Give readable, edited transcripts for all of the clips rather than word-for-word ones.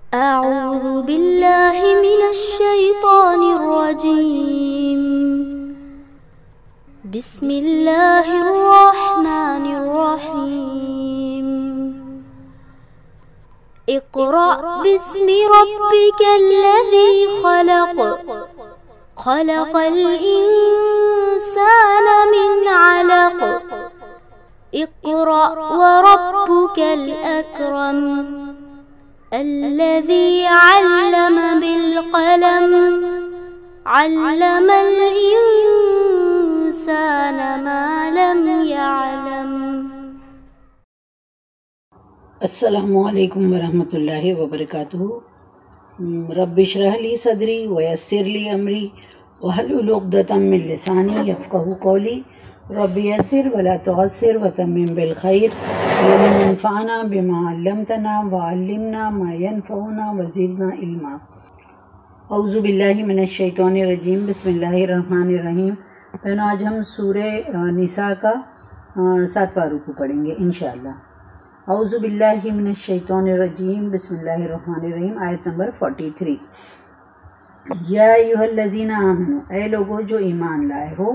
أعوذ بالله من الشيطان الرجيم. بسم الله الرحمن الرحيم. اقرأ باسم ربك الذي خلق. خلق الإنسان من علق. اقرأ وربك الأكرم. الذي علم بالقلم. علم الإنسان ما لم يعلم. السلام علیکم ورحمۃ اللہ وبرکاتہ. رب اشرح لی صدری ویسر لی امری واحلل عقدۃ من لسانی یفقہوا قولی. رب یسر ولا تعسر وتمم بالخیر وانفعنا بما علمتنا وعلمنا ما ينفعنا وزدنا علما. اعوذ باللہ من الشیطان الرجیم. بسم اللہ الرحمن الرحیم. بہنوں، آج ہم سورہ نساء کا 7واں رکوع پڑھیں گے انشاءاللہ. اعوذ باللہ من الشیطان الرجیم. بسم اللہ الرحمن الرحیم. آیت نمبر 43. یا ایھا الذین آمنوا، اے لوگو جو ایمان لائے ہو.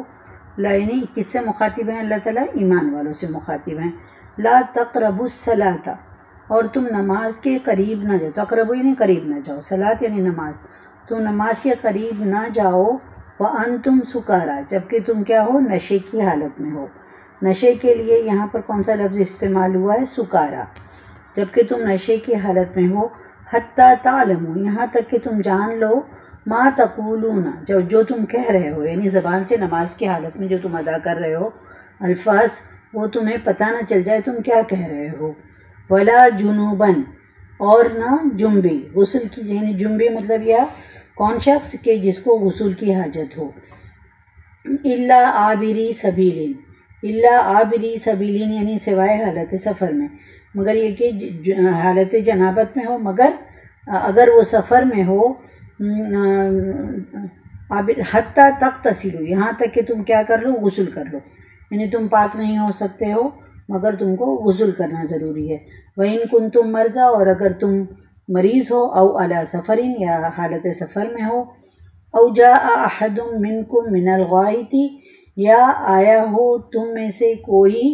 یعنی کس سے مخاطب ہیں اللہ تعالیٰ؟ ایمان والوں سے مخاطب ہیں. لا تقربوا الصلاۃ، اور تم نماز کے قریب نہ جاؤ. تقربوا یعنی قریب نہ جاؤ، صلاۃ یعنی نماز. تم نماز کے قریب نہ جاؤ. وانتم سکارا، جبکہ تم کیا ہو؟ نشے کی حالت میں ہو. نشے کے لیے یہاں پر کون سا لفظ استعمال ہوا ہے؟ سکارا. جبکہ تم نشے کی حالت میں ہو. حتی تعلموا، یہاں تک کہ تم جان لو. ما تقولون، جو تم کہہ رہے ہو، یعنی زبان سے نماز کی حالت میں جو تم ادا کر رہے ہو الفاظ، وہ تمہیں پتہ نہ چل جائے تم کیا کہہ رہے ہو. ولا جنوباً، اور نہ جنبی. غسل کی یعنی جنبی مطلب یا کون شخص کہ جس کو غسل کی حاجت ہو. الا عابری سبیلین، الا عابری سبیلین یعنی سوائے حالت سفر میں. مگر یہ کہ حالت جنابت میں ہو، مگر اگر وہ سفر میں ہو. حتیٰ تغتسلوا، یہاں تک کہ تم کیا کر لو؟ غسل کر لو. یعنی تم پاک نہیں ہو سکتے ہو مگر تم کو غسل کرنا ضروری ہے. وَإِن كُنتُم مَرْضَىٰ، اور اگر تم مریض ہو. او علی سفرین، یا حالت سفر میں ہو. او جاء احد منکم من الغائط، یا آیا ہو تم میں سے کوئی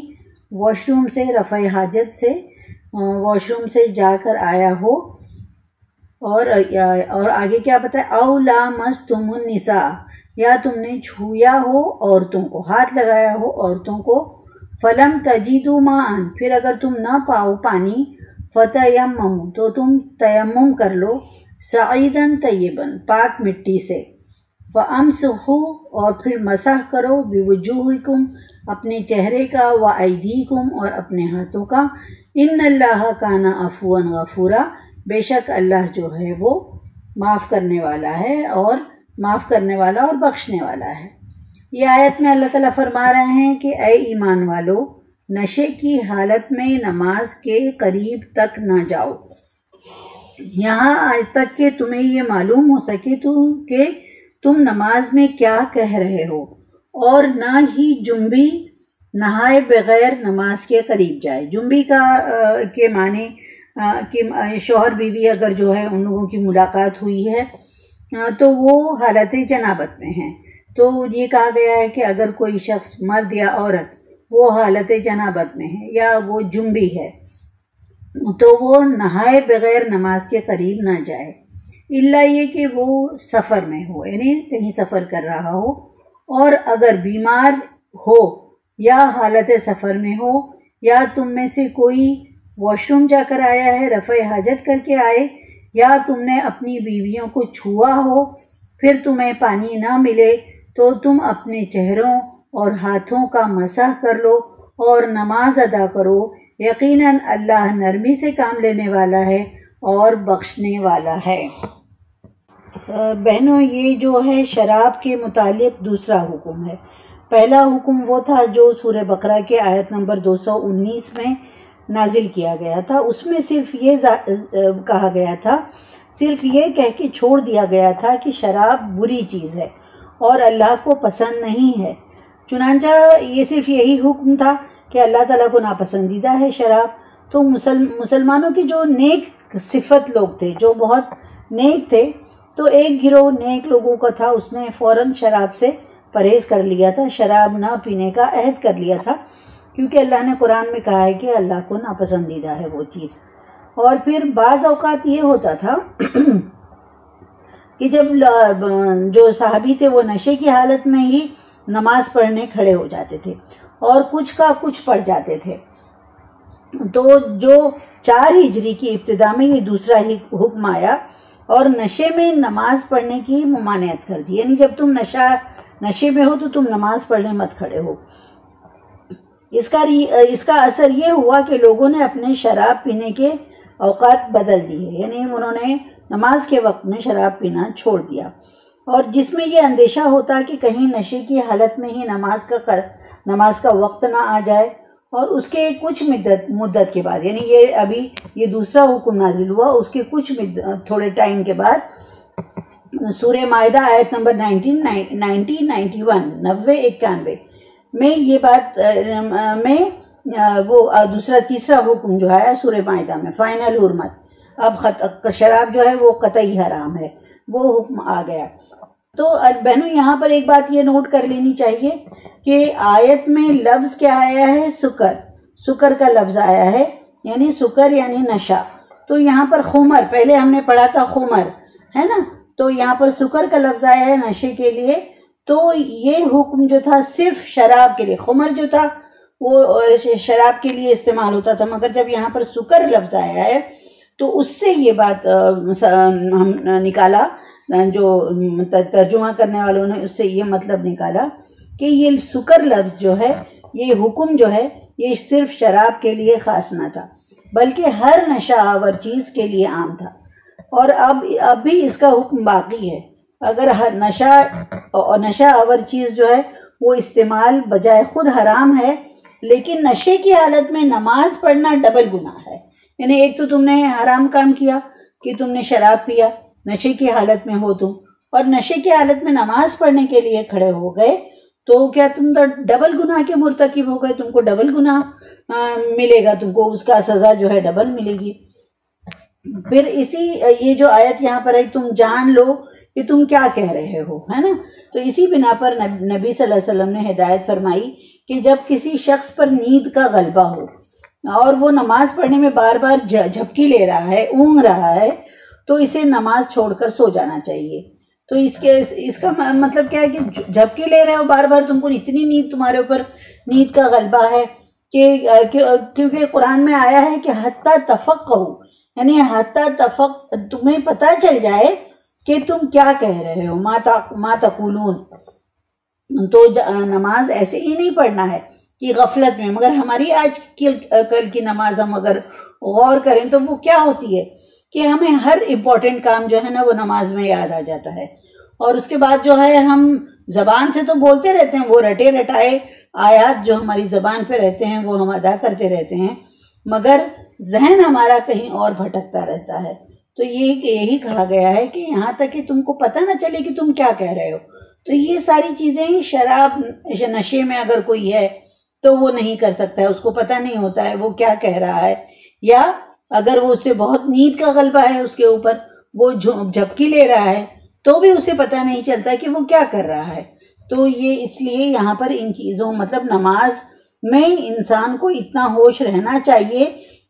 واش روم سے، رفع حاجت سے، واش روم سے جا کر آیا ہو. اور آگے کیا بتایا؟ او لامستم النساء، یا تم نے چھویا ہو عورتوں کو، ہاتھ لگایا ہو عورتوں کو. فلم تجدوا ماء، پھر اگر تم نہ پاؤ پانی. فتیمموا، تو تم تیمم کر لو. صعیدا طیبا، پاک مٹی سے. فامسحوا، اور پھر مسح کرو. بوجوہکم، اپنے چہرے کا. وایدیکم، اور اپنے ہاتھوں کا. ان اللہ کان عفوا غفورا، بے شک اللہ جو ہے وہ معاف کرنے والا ہے، اور معاف کرنے والا اور بخشنے والا ہے. یہ آیت میں اللہ تعالیٰ فرما رہے ہیں کہ اے ایمان والو، نشے کی حالت میں نماز کے قریب تک نہ جاؤ، یہاں آج تک کہ تمہیں یہ معلوم ہو سکے کہ تم نماز میں کیا کہہ رہے ہو. اور نہ ہی جنبی نہائے بغیر نماز کے قریب جائے. جنبی کے معنی کہ شوہر بیوی اگر جو ہے ان لوگوں کی ملاقات ہوئی ہے تو وہ حالت جنابت میں ہیں. تو یہ کہا گیا ہے کہ اگر کوئی شخص مرد یا عورت وہ حالت جنابت میں ہے یا وہ جنبی ہے تو وہ نہائے بغیر نماز کے قریب نہ جائے. الا یہ کہ وہ سفر میں ہو، یعنی کہیں سفر کر رہا ہو. اور اگر بیمار ہو یا حالت سفر میں ہو، یا تم میں سے کوئی واش روم جا کر آیا ہے، رفع حاجت کر کے آئے، یا تم نے اپنی بیویوں کو چھوا ہو، پھر تمہیں پانی نہ ملے، تو تم اپنے چہروں اور ہاتھوں کا مسح کر لو اور نماز ادا کرو. یقیناً اللہ نرمی سے کام لینے والا ہے اور بخشنے والا ہے. بہنوں، یہ جو ہے شراب کے متعلق دوسرا حکم ہے. پہلا حکم وہ تھا جو سورہ بقرہ کے آیت نمبر 219 میں نازل کیا گیا تھا. اس میں صرف یہ کہا گیا تھا، صرف یہ کہہ کے چھوڑ دیا گیا تھا کہ شراب بری چیز ہے اور اللہ کو پسند نہیں ہے. چنانچہ یہ صرف یہی حکم تھا کہ اللہ تعالیٰ کو ناپسندیدہ ہے شراب. تو مسلمانوں کی جو نیک صفت لوگ تھے جو بہت نیک تھے. تو ایک گروہ نیک لوگوں کا تھا, اس نے فوراً شراب سے پرہیز کر لیا تھا, شراب نہ پینے کا عہد کر لیا تھا, کیونکہ اللہ نے قرآن میں کہا ہے کہ اللہ کو ناپسندیدہ ہے وہ چیز. اور پھر بعض اوقات یہ ہوتا تھا کہ جب جو صحابی تھے وہ نشے کی حالت میں ہی نماز پڑھنے کھڑے ہو جاتے تھے اور کچھ کا کچھ پڑھ جاتے تھے. تو جو 4 ہجری کی ابتدا میں یہ دوسرا ہی حکم آیا اور نشے میں نماز پڑھنے کی ممانعت کر دی. یعنی جب تم نشے میں ہو تو تم نماز پڑھنے مت کھڑے ہو. اس کا اثر یہ ہوا کہ لوگوں نے اپنے شراب پینے کے اوقات بدل دیے, یعنی انہوں نے نماز کے وقت میں شراب پینا چھوڑ دیا, اور جس میں یہ اندیشہ ہوتا کہ کہیں نشے کی حالت میں ہی نماز کا وقت نہ آ جائے. اور اس کے کچھ مدت کے بعد, یعنی یہ دوسرا حکم نازل ہوا, اس کے کچھ تھوڑے ٹائم کے بعد سورہ مائدہ آیت نمبر 91 میں یہ بات میں وہ تیسرا حکم جو ہے سورہ مائدہ میں, فائنل حرمت, اب شراب جو ہے وہ قطعی حرام ہے, وہ حکم آ گیا. تو بہنوں یہاں پر ایک بات یہ نوٹ کر لینی چاہیے کہ آیت میں لفظ کیا آیا ہے, سکر کا لفظ آیا ہے, یعنی سکر یعنی نشہ. تو یہاں پر خمر, پہلے ہم نے پڑھا تھا خمر ہے نا, تو یہاں پر سکر کا لفظ آیا ہے نشے کے لیے. تو یہ حکم جو تھا صرف شراب کے لیے, خمر جو تھا وہ شراب کے لیے استعمال ہوتا تھا, مگر جب یہاں پر سکر لفظ آیا ہے تو اس سے یہ بات ہم نکالا, جو ترجمہ کرنے والوں نے اس سے یہ مطلب نکالا کہ یہ سکر لفظ جو ہے, یہ حکم جو ہے, یہ صرف شراب کے لیے خاص نہ تھا بلکہ ہر نشہ آور چیز کے لیے عام تھا. اور اب بھی اس کا حکم باقی ہے. اگر ہر نشہ آور چیز جو ہے وہ استعمال بجائے خود حرام ہے, لیکن نشے کی حالت میں نماز پڑھنا ڈبل گناہ ہے. یعنی ایک تو تم نے حرام کام کیا کہ تم نے شراب پیا, نشے کی حالت میں ہو تم, اور نشے کی حالت میں نماز پڑھنے کے لیے کھڑے ہو گئے, تو کیا تم تو ڈبل گناہ کے مرتکب ہو گئے, تم کو ڈبل گناہ ملے گا, تم کو اس کا سزا جو ہے ڈبل ملے گی. پھر یہ جو آیت یہاں پر ہے, تم جان لو کہ تم کیا کہہ رہے ہو, ہے نا. تو اسی بنا پر نبی صلی اللہ علیہ وسلم نے ہدایت فرمائی کہ جب کسی شخص پر نیند کا غلبہ ہو اور وہ نماز پڑھنے میں بار بار جھپکی لے رہا ہے, اونگ رہا ہے, تو اسے نماز چھوڑ کر سو جانا چاہیے. تو اس کا مطلب کیا ہے کہ جھپکی لے رہے ہو بار بار, تم کو اتنی نیند, تمہارے اوپر نیند کا غلبہ ہے کیونکہ قرآن میں آیا ہے کہ حتی تفقہو, یعنی تمہیں پتہ چل جائے کہ تم کیا کہہ رہے ہو, ما تقولون. تو نماز ایسے ہی نہیں پڑھنا ہے کہ غفلت میں, مگر ہماری آج کل کی نماز ہم اگر غور کریں تو وہ کیا ہوتی ہے کہ ہمیں ہر امپورٹنٹ کام جو ہے نا وہ نماز میں یاد آ جاتا ہے, اور اس کے بعد جو ہے ہم زبان سے تو بولتے رہتے ہیں, وہ رٹے رٹائے آیات جو ہماری زبان پہ رہتے ہیں وہ ہم ادا کرتے رہتے ہیں, مگر ذہن ہمارا کہیں اور بھٹکتا رہتا ہے. تو یہی کہا گیا ہے کہ یہاں تک کہ تم کو پتہ نہ چلے کہ تم کیا کہہ رہے ہو. تو یہ ساری چیزیں شراب نشے میں اگر کوئی ہے تو وہ نہیں کر سکتا ہے, اس کو پتہ نہیں ہوتا ہے وہ کیا کہہ رہا ہے, یا اگر وہ اس سے بہت نیند کا غلبہ ہے اس کے اوپر, وہ جھپکی لے رہا ہے, تو بھی اسے پتہ نہیں چلتا کہ وہ کیا کر رہا ہے. تو یہ اس لیے یہاں پر ان چیزوں, مطلب نماز میں انسان کو اتنا ہوش رہنا چاہیے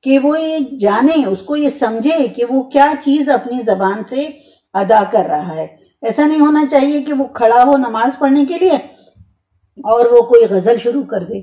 کہ وہ یہ جانے, اس کو یہ سمجھے کہ وہ کیا چیز اپنی زبان سے ادا کر رہا ہے. ایسا نہیں ہونا چاہیے کہ وہ کھڑا ہو نماز پڑھنے کے لیے اور وہ کوئی غزل شروع کر دے.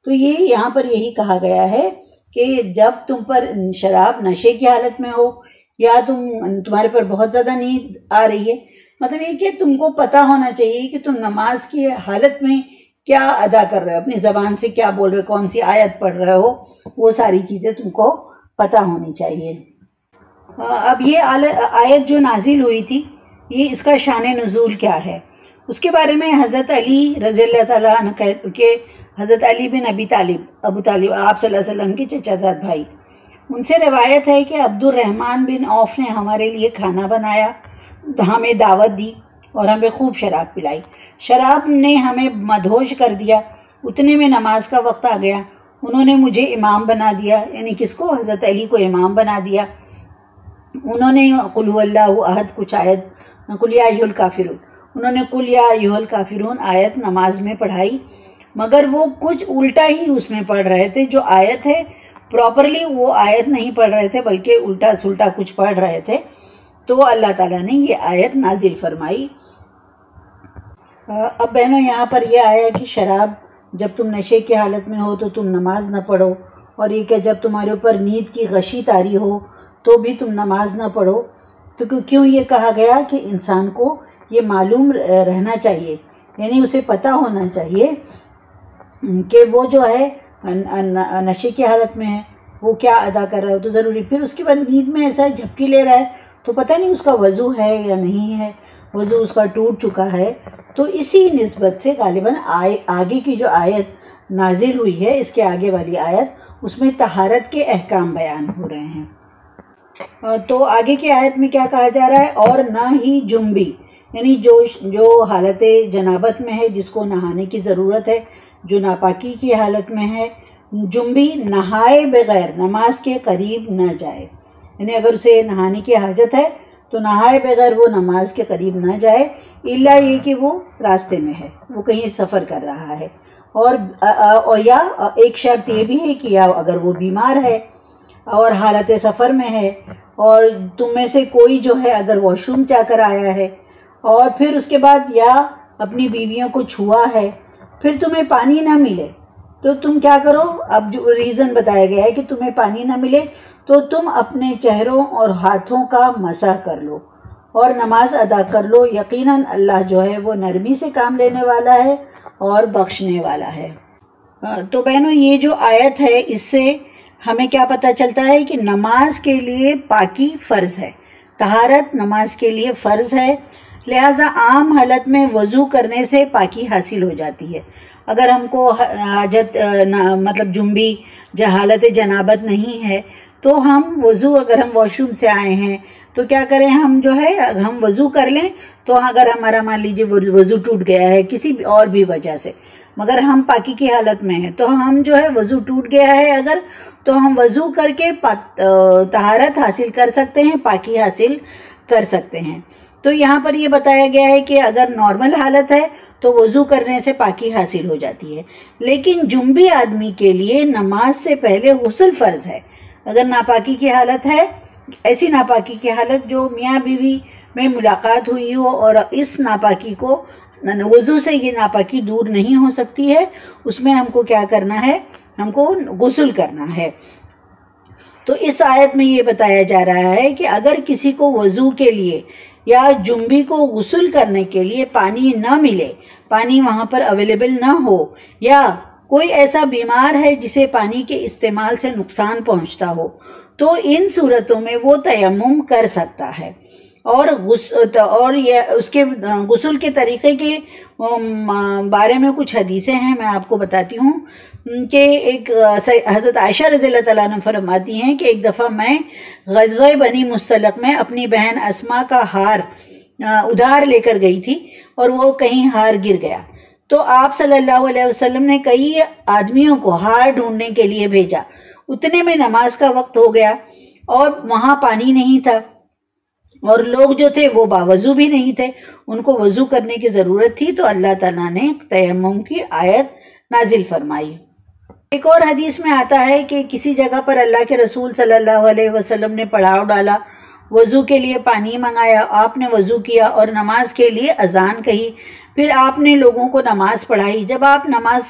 تو یہ یہاں پر یہی کہا گیا ہے کہ جب تم پر شراب نشے کی حالت میں ہو یا تمہارے پر بہت زیادہ نیند آ رہی ہے, مطلب یہ کہ تم کو پتہ ہونا چاہیے کہ تم نماز کی حالت میں کیا ادا کر رہے ہو, اپنی زبان سے کیا بول رہے ہو, کون سی آیت پڑھ رہے ہو, وہ ساری چیزیں تم کو پتہ ہونی چاہیے. اب یہ آیت جو نازل ہوئی تھی, یہ اس کا شان نزول کیا ہے, اس کے بارے میں حضرت علی رضی اللہ تعالیٰ عنہ کے, حضرت علی بن ابو طالب آپ صلی اللہ علیہ وسلم کے چچا زاد بھائی, ان سے روایت ہے کہ عبد الرحمن بن عوف نے ہمارے لیے کھانا بنایا, ہمیں دعوت دی اور ہمیں خوب شراب پلائی. شراب نے ہمیں مدہوش کر دیا, اتنے میں نماز کا وقت آ گیا. انہوں نے مجھے امام بنا دیا, یعنی کس کو, حضرت علی کو امام بنا دیا. انہوں نے قل هو اللہ احد کچھ آیت، قل یا ایھا الکافرون، انہوں نے قل یا ایھا الکافرون آیت نماز میں پڑھائی، مگر وہ کچھ الٹا ہی اس میں پڑھ رہے تھے. جو آیت ہے پراپرلی وہ آیت نہیں پڑھ رہے تھے بلکہ الٹا سلٹا کچھ پڑھ رہے تھے. تو اللہ تعالیٰ نے یہ آیت نازل فرمائی. اب بہنوں یہاں پر یہ آیا کہ شراب جب تم نشے کی حالت میں ہو تو تم نماز نہ پڑھو، اور یہ کہ جب تمہارے اوپر نیند کی غشی طاری ہو تو بھی تم نماز نہ پڑھو. تو کیوں یہ کہا گیا کہ انسان کو یہ معلوم رہنا چاہیے، یعنی اسے پتہ ہونا چاہیے کہ وہ جو ہے نشے کی حالت میں ہے، وہ کیا ادا کر رہا ہے. تو ضروری پھر اس کے بعد نیند میں ایسا جھپکی لے رہا ہے تو پتہ نہیں اس کا وضو ہے یا نہیں ہے، وضو اس کا ٹوٹ چکا ہے. تو اسی نسبت سے غالباً آگے کی جو آیت نازل ہوئی ہے، اس کے آگے والی آیت، اس میں طہارت کے احکام بیان ہو رہے ہیں. تو آگے کی آیت میں کیا کہا جا رہا ہے؟ اور نہ ہی جنبی، یعنی جو حالت جنابت میں ہے، جس کو نہانے کی ضرورت ہے، جو ناپاکی کی حالت میں ہے، جنبی نہائے بغیر نماز کے قریب نہ جائے. یعنی اگر اسے نہانے کی حاجت ہے تو نہائے بغیر وہ نماز کے قریب نہ جائے، الا یہ کہ وہ راستے میں ہے، وہ کہیں سفر کر رہا ہے. اور یا ایک شرط یہ بھی ہے کہ یا اگر وہ بیمار ہے اور حالت سفر میں ہے، اور تم میں سے کوئی جو ہے اگر واش روم جا کر آیا ہے اور پھر اس کے بعد یا اپنی بیویوں کو چھوا ہے، پھر تمہیں پانی نہ ملے تو تم کیا کرو؟ اب جو ریزن بتایا گیا ہے کہ تمہیں پانی نہ ملے تو تم اپنے چہروں اور ہاتھوں کا مسح کر لو اور نماز ادا کر لو. یقیناً اللہ جو ہے وہ نرمی سے کام لینے والا ہے اور بخشنے والا ہے. تو بہنوں یہ جو آیت ہے اس سے ہمیں کیا پتہ چلتا ہے کہ نماز کے لیے پاکی فرض ہے، طہارت نماز کے لیے فرض ہے. لہٰذا عام حالت میں وضو کرنے سے پاکی حاصل ہو جاتی ہے. اگر ہم کو حاجت مطلب جنبی حالت جنابت نہیں ہے تو ہم وضو، اگر ہم واش روم سے آئے ہیں تو کیا کریں؟ ہم جو ہے ہم وضو کر لیں. تو اگر ہمارا مان لیجیے وضو ٹوٹ گیا ہے کسی بھی اور بھی وجہ سے، مگر ہم پاکی کی حالت میں ہیں، تو ہم جو ہے وضو ٹوٹ گیا ہے اگر، تو ہم وضو کر کے طہارت حاصل کر سکتے ہیں، پاکی حاصل کر سکتے ہیں. تو یہاں پر یہ بتایا گیا ہے کہ اگر نارمل حالت ہے تو وضو کرنے سے پاکی حاصل ہو جاتی ہے، لیکن جنبی آدمی کے لیے نماز سے پہلے غسل فرض ہے. اگر ناپاکی کی حالت ہے، ایسی ناپاکی کی حالت جو میاں بیوی میں ملاقات ہوئی ہو اور اس ناپاکی کو وضو سے یہ ناپاکی دور نہیں ہو سکتی ہے، اس میں ہم کو کیا کرنا ہے؟ ہم کو غسل کرنا ہے. تو اس آیت میں یہ بتایا جا رہا ہے کہ اگر کسی کو وضو کے لیے یا جنبی کو غسل کرنے کے لیے پانی نہ ملے، پانی وہاں پر اویلیبل نہ ہو، یا کوئی ایسا بیمار ہے جسے پانی کے استعمال سے نقصان پہنچتا ہو، تو ان صورتوں میں وہ تیمم کر سکتا ہے. اور اس کے غسل کے طریقے کے بارے میں کچھ حدیثیں ہیں، میں آپ کو بتاتی ہوں کہ ایک حضرت عائشہ رضی اللہ تعالیٰ عنہ فرماتی ہیں کہ ایک دفعہ میں غزوہ بنی مستلق میں اپنی بہن اسما کا ہار ادھار لے کر گئی تھی اور وہ کہیں ہار گر گیا. تو آپ صلی اللہ علیہ وسلم نے کئی آدمیوں کو ہار ڈھونڈنے کے لیے بھیجا. اتنے میں نماز کا وقت ہو گیا اور وہاں پانی نہیں تھا، اور لوگ جو تھے وہ باوضو بھی نہیں تھے، ان کو وضو کرنے کی ضرورت تھی. تو اللہ تعالیٰ نے تیمم کی آیت نازل فرمائی. ایک اور حدیث میں آتا ہے کہ کسی جگہ پر اللہ کے رسول صلی اللہ علیہ وسلم نے پڑاؤ ڈالا، وضو کے لیے پانی منگایا، آپ نے وضو کیا اور نماز کے لیے اذان کہی، پھر آپ نے لوگوں کو نماز پڑھائی. جب آپ نماز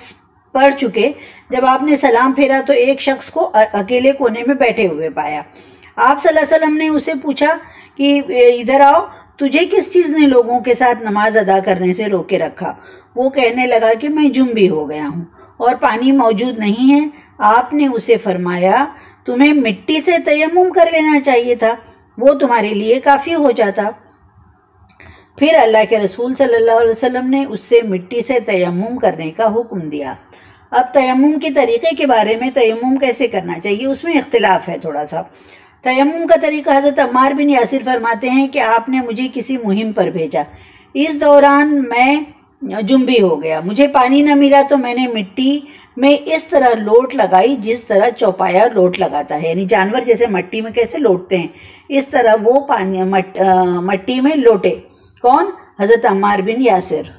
پڑھ چکے، جب آپ نے سلام پھیرا تو ایک شخص کو اکیلے کونے میں بیٹھے ہوئے پایا. آپ صلی اللہ علیہ وسلم نے اسے پوچھا کہ ادھر آؤ، تجھے کس چیز نے لوگوں کے ساتھ نماز ادا کرنے سے روکے رکھا؟ وہ کہنے لگا کہ میں جنبی ہو گیا ہوں اور پانی موجود نہیں ہے. آپ نے اسے فرمایا تمہیں مٹی سے تیمم کر لینا چاہیے تھا، وہ تمہارے لیے کافی ہو جاتا. پھر اللہ کے رسول صلی اللہ علیہ وسلم نے اس سے مٹی سے تیمم کرنے کا حکم دیا. اب تیمم کے طریقے کے بارے میں، تیمم کیسے کرنا چاہیے اس میں اختلاف ہے تھوڑا سا. تیمم کا طریقہ حضرت عمار بن یاسر فرماتے ہیں کہ آپ نے مجھے کسی مہم پر بھیجا، اس دوران میں جنبی ہو گیا، مجھے پانی نہ ملا تو میں نے مٹی میں اس طرح لوٹ لگائی جس طرح چوپایا لوٹ لگاتا ہے، یعنی جانور جیسے مٹی میں کیسے لوٹتے ہیں اس طرح وہ پانی مٹی میں لوٹے۔ کون؟ حضرت عمار بن یاسر۔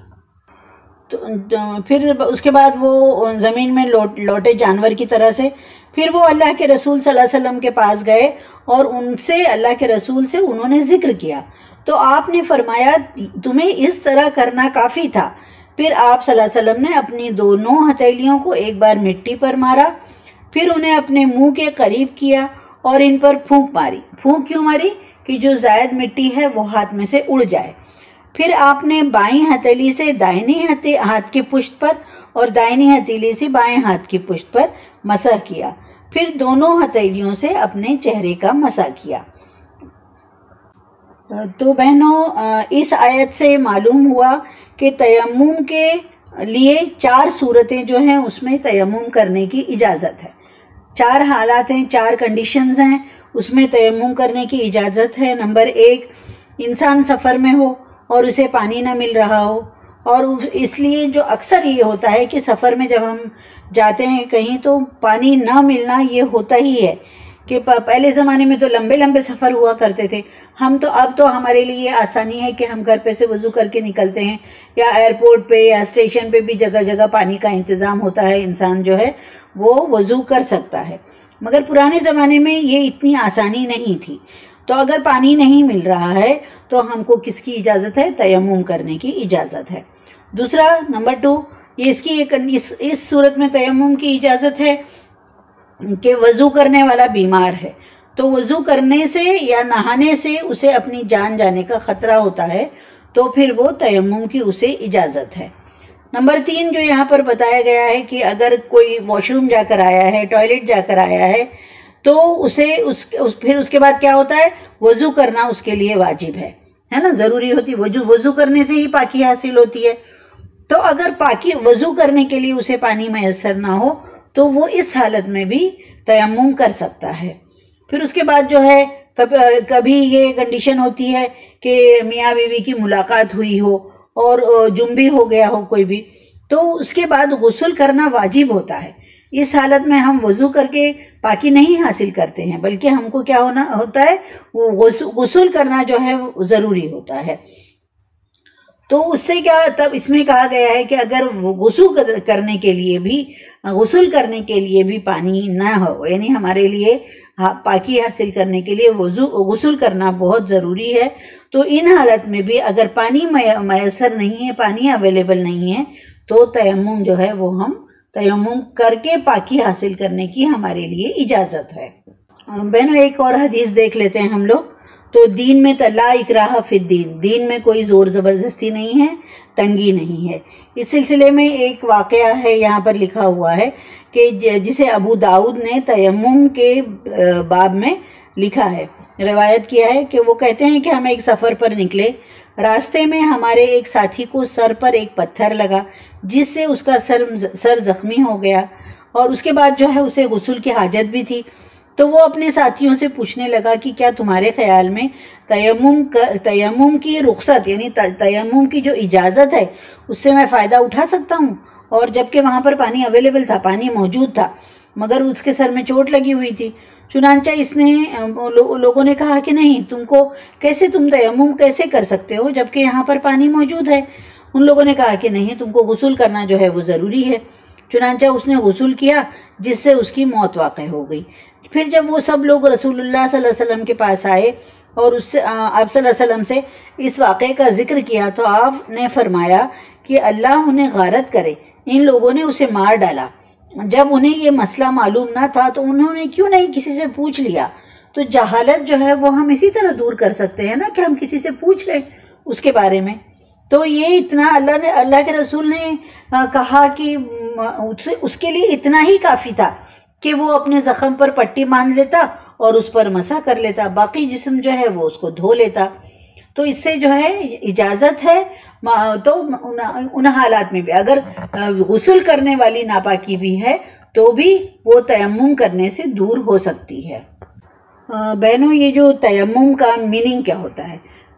پھر اس کے بعد وہ زمین میں لوٹے جانور کی طرح سے۔ پھر وہ اللہ کے رسول صلی اللہ علیہ وسلم کے پاس گئے اور ان سے اللہ کے رسول سے انہوں نے ذکر کیا، تو آپ نے فرمایا تمہیں اس طرح کرنا کافی تھا۔ پھر آپ صلی اللہ علیہ وسلم نے اپنی دونوں ہتھیلیوں کو ایک بار مٹی پر مارا، پھر انہیں اپنے منہ کے قریب کیا اور ان پر پھونک ماری۔ پھونک کیوں ماری؟ کہ جو زائد مٹی ہے وہ ہاتھ میں سے اڑ جائے۔ پھر آپ نے بائیں ہتھیلی سے دائنی ہاتھ کی پشت پر اور دائنی ہتھیلی سے بائیں ہاتھ کی پشت پر مسح کیا، پھر دونوں ہتھیلیوں سے اپنے چہرے کا مسح کیا۔ تو بہنوں، اس آیت سے معلوم ہوا کہ تیمم کے لیے 4 صورتیں جو ہیں اس میں تیمم کرنے کی اجازت ہے۔ 4 حالات ہیں، 4 کنڈیشنز ہیں، اس میں تیمم کرنے کی اجازت ہے۔ نمبر 1، انسان سفر میں ہو اور اسے پانی نہ مل رہا ہو، اور اس لیے جو اکثر یہ ہوتا ہے کہ سفر میں جب ہم جاتے ہیں کہیں تو پانی نہ ملنا یہ ہوتا ہی ہے کہ پہلے زمانے میں تو لمبے لمبے سفر ہوا کرتے تھے، اب تو ہمارے لیے یہ آسانی ہے کہ ہم گھر پہ سے وضو کر کے نکلتے ہیں، یا ایئرپورٹ پہ یا اسٹیشن پہ بھی جگہ جگہ پانی کا انتظام ہوتا ہے، انسان جو ہے وہ وضو کر سکتا ہے۔ مگر پرانے زمانے میں یہ اتنی آسانی نہیں تھی، تو اگر پانی نہیں مل رہا ہے تو ہم کو کس کی اجازت ہے؟ تیمم کرنے کی اجازت ہے۔ دوسرا، نمبر 2، اس صورت میں تیمم کی اجازت ہے کہ وضو کرنے والا بیمار ہے، تو وضو کرنے سے یا نہانے سے اسے اپنی جان جانے کا خطرہ ہوتا ہے، تو پھر وہ تیمم کی اسے اجازت ہے۔ نمبر 3 جو یہاں پر بتایا گیا ہے کہ اگر کوئی واش روم جا کر آیا ہے، ٹوائلٹ جا کر آیا ہے، تو اسے پھر اس کے بعد کیا ہوتا ہے؟ وضو کرنا اس کے لیے واجب ہے نا، ضروری ہوتی، وضو کرنے سے ہی پاکی حاصل ہوتی ہے۔ تو اگر وضو کرنے کے لیے اسے پانی میسر نہ ہو تو وہ اس حالت میں بھی تیمم کر سکتا ہے۔ پھر اس کے بعد جو ہے کبھی یہ کنڈیشن ہوتی ہے کہ میاں بیوی کی ملاقات ہوئی ہو اور جنبی ہو گیا ہو کوئی بھی، تو اس کے بعد غسل کرنا واجب ہوتا ہے۔ اس حالت میں ہم وضو کر کے پاکی نہیں حاصل کرتے ہیں، بلکہ ہم کو کیا ہوتا ہے؟ وہ غسل کرنا جو ہے وہ ضروری ہوتا ہے۔ تو اس سے کیا، تب اس میں کہا گیا ہے کہ اگر غسل کرنے کے لیے بھی پانی نہ ہو، یعنی ہمارے لیے پاکی حاصل کرنے کے لیے غسل کرنا بہت ضروری ہے، تو ان حالت میں بھی اگر پانی میسر نہیں ہے، پانی اویلیبل نہیں ہے، تو تیمم جو ہے وہ ہم تیمم کر کے پاکی حاصل کرنے کی ہمارے لیے اجازت ہے۔ بہنوں، ایک اور حدیث دیکھ لیتے ہیں ہم لوگ۔ تو دین میں لا اکراہ فی الدین، دین میں کوئی زور زبردستی نہیں ہے، تنگی نہیں ہے۔ اس سلسلے میں ایک واقعہ ہے یہاں پر لکھا ہوا ہے کہ جسے ابو داؤد نے تیمم کے باب میں لکھا ہے، روایت کیا ہے کہ وہ کہتے ہیں کہ ہم ایک سفر پر نکلے، راستے میں ہمارے ایک ساتھی کو سر پر ایک پتھر لگا جس سے اس کا سر زخمی ہو گیا، اور اس کے بعد جو ہے اسے غسل کی حاجت بھی تھی۔ تو وہ اپنے ساتھیوں سے پوچھنے لگا کہ کیا تمہارے خیال میں تیمم کی رخصت، یعنی تیمم کی جو اجازت ہے اس سے میں فائدہ اٹھا سکتا ہوں؟ اور جبکہ وہاں پر پانی اویلیبل تھا، پانی موجود تھا، مگر اس کے سر میں چوٹ لگی ہوئی تھی۔ چنانچہ لوگوں نے کہا کہ نہیں، تم تیمم کیسے کر سکتے ہو جبکہ یہاں پر پانی موجود ہے؟ ان لوگوں نے کہا کہ نہیں، تم کو غسل کرنا جو ہے وہ ضروری ہے۔ چنانچہ اس نے غسل کیا جس سے اس کی موت واقع ہو گئی۔ پھر جب وہ سب لوگ رسول اللہ صلی اللہ علیہ وسلم کے پاس آئے اور آپ صلی اللہ علیہ وسلم سے اس واقعے کا ذکر کیا، تو آپ نے فرمایا کہ اللہ انہیں غارت کرے، ان لوگوں نے اسے مار ڈالا۔ جب انہیں یہ مسئلہ معلوم نہ تھا تو انہوں نے کیوں نہیں کسی سے پوچھ لیا؟ تو جہالت جو ہے وہ ہم اسی طرح دور کر سکتے ہیں نا، کہ ہم کسی سے پوچھ لیں اس کے بارے میں۔ تو یہ اتنا اللہ کے رسول نے کہا کہ اس کے لیے اتنا ہی کافی تھا کہ وہ اپنے زخم پر پٹی باندھ لیتا اور اس پر مسح کر لیتا، باقی جسم جو ہے وہ اس کو دھو لیتا۔ تو اس سے جو ہے اجازت ہے، تو ان حالات میں بھی اگر غسل کرنے والی ناپاکی بھی ہے تو بھی وہ تیمم کرنے سے دور ہو سکتی ہے۔ بہنوں، یہ جو تیمم کا میننگ کیا ہوتا ہے؟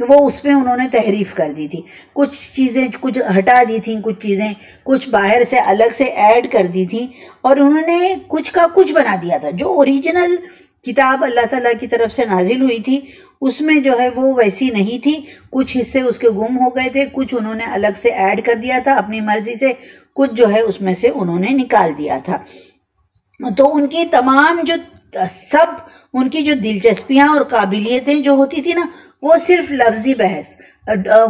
وہ اس میں انہوں نے تحریف کر دی تھی، کچھ چیزیں کچھ ہٹا دی تھیں، کچھ چیزیں کچھ باہر سے الگ سے ایڈ کر دی تھیں، اور انہوں نے کچھ کا کچھ بنا دیا تھا۔ جو اوریجنل کتاب اللہ تعالیٰ کی طرف سے نازل ہوئی تھی اس میں جو ہے وہ ویسی نہیں تھی، کچھ حصے اس کے گم ہو گئے تھے، کچھ انہوں نے الگ سے ایڈ کر دیا تھا اپنی مرضی سے، کچھ جو ہے اس میں سے انہوں نے نکال دیا تھا۔ تو ان کی تمام جو سب ان کی جو دلچسپیاں اور قابلیتیں جو ہوتی تھی نا، وہ صرف لفظی بحث،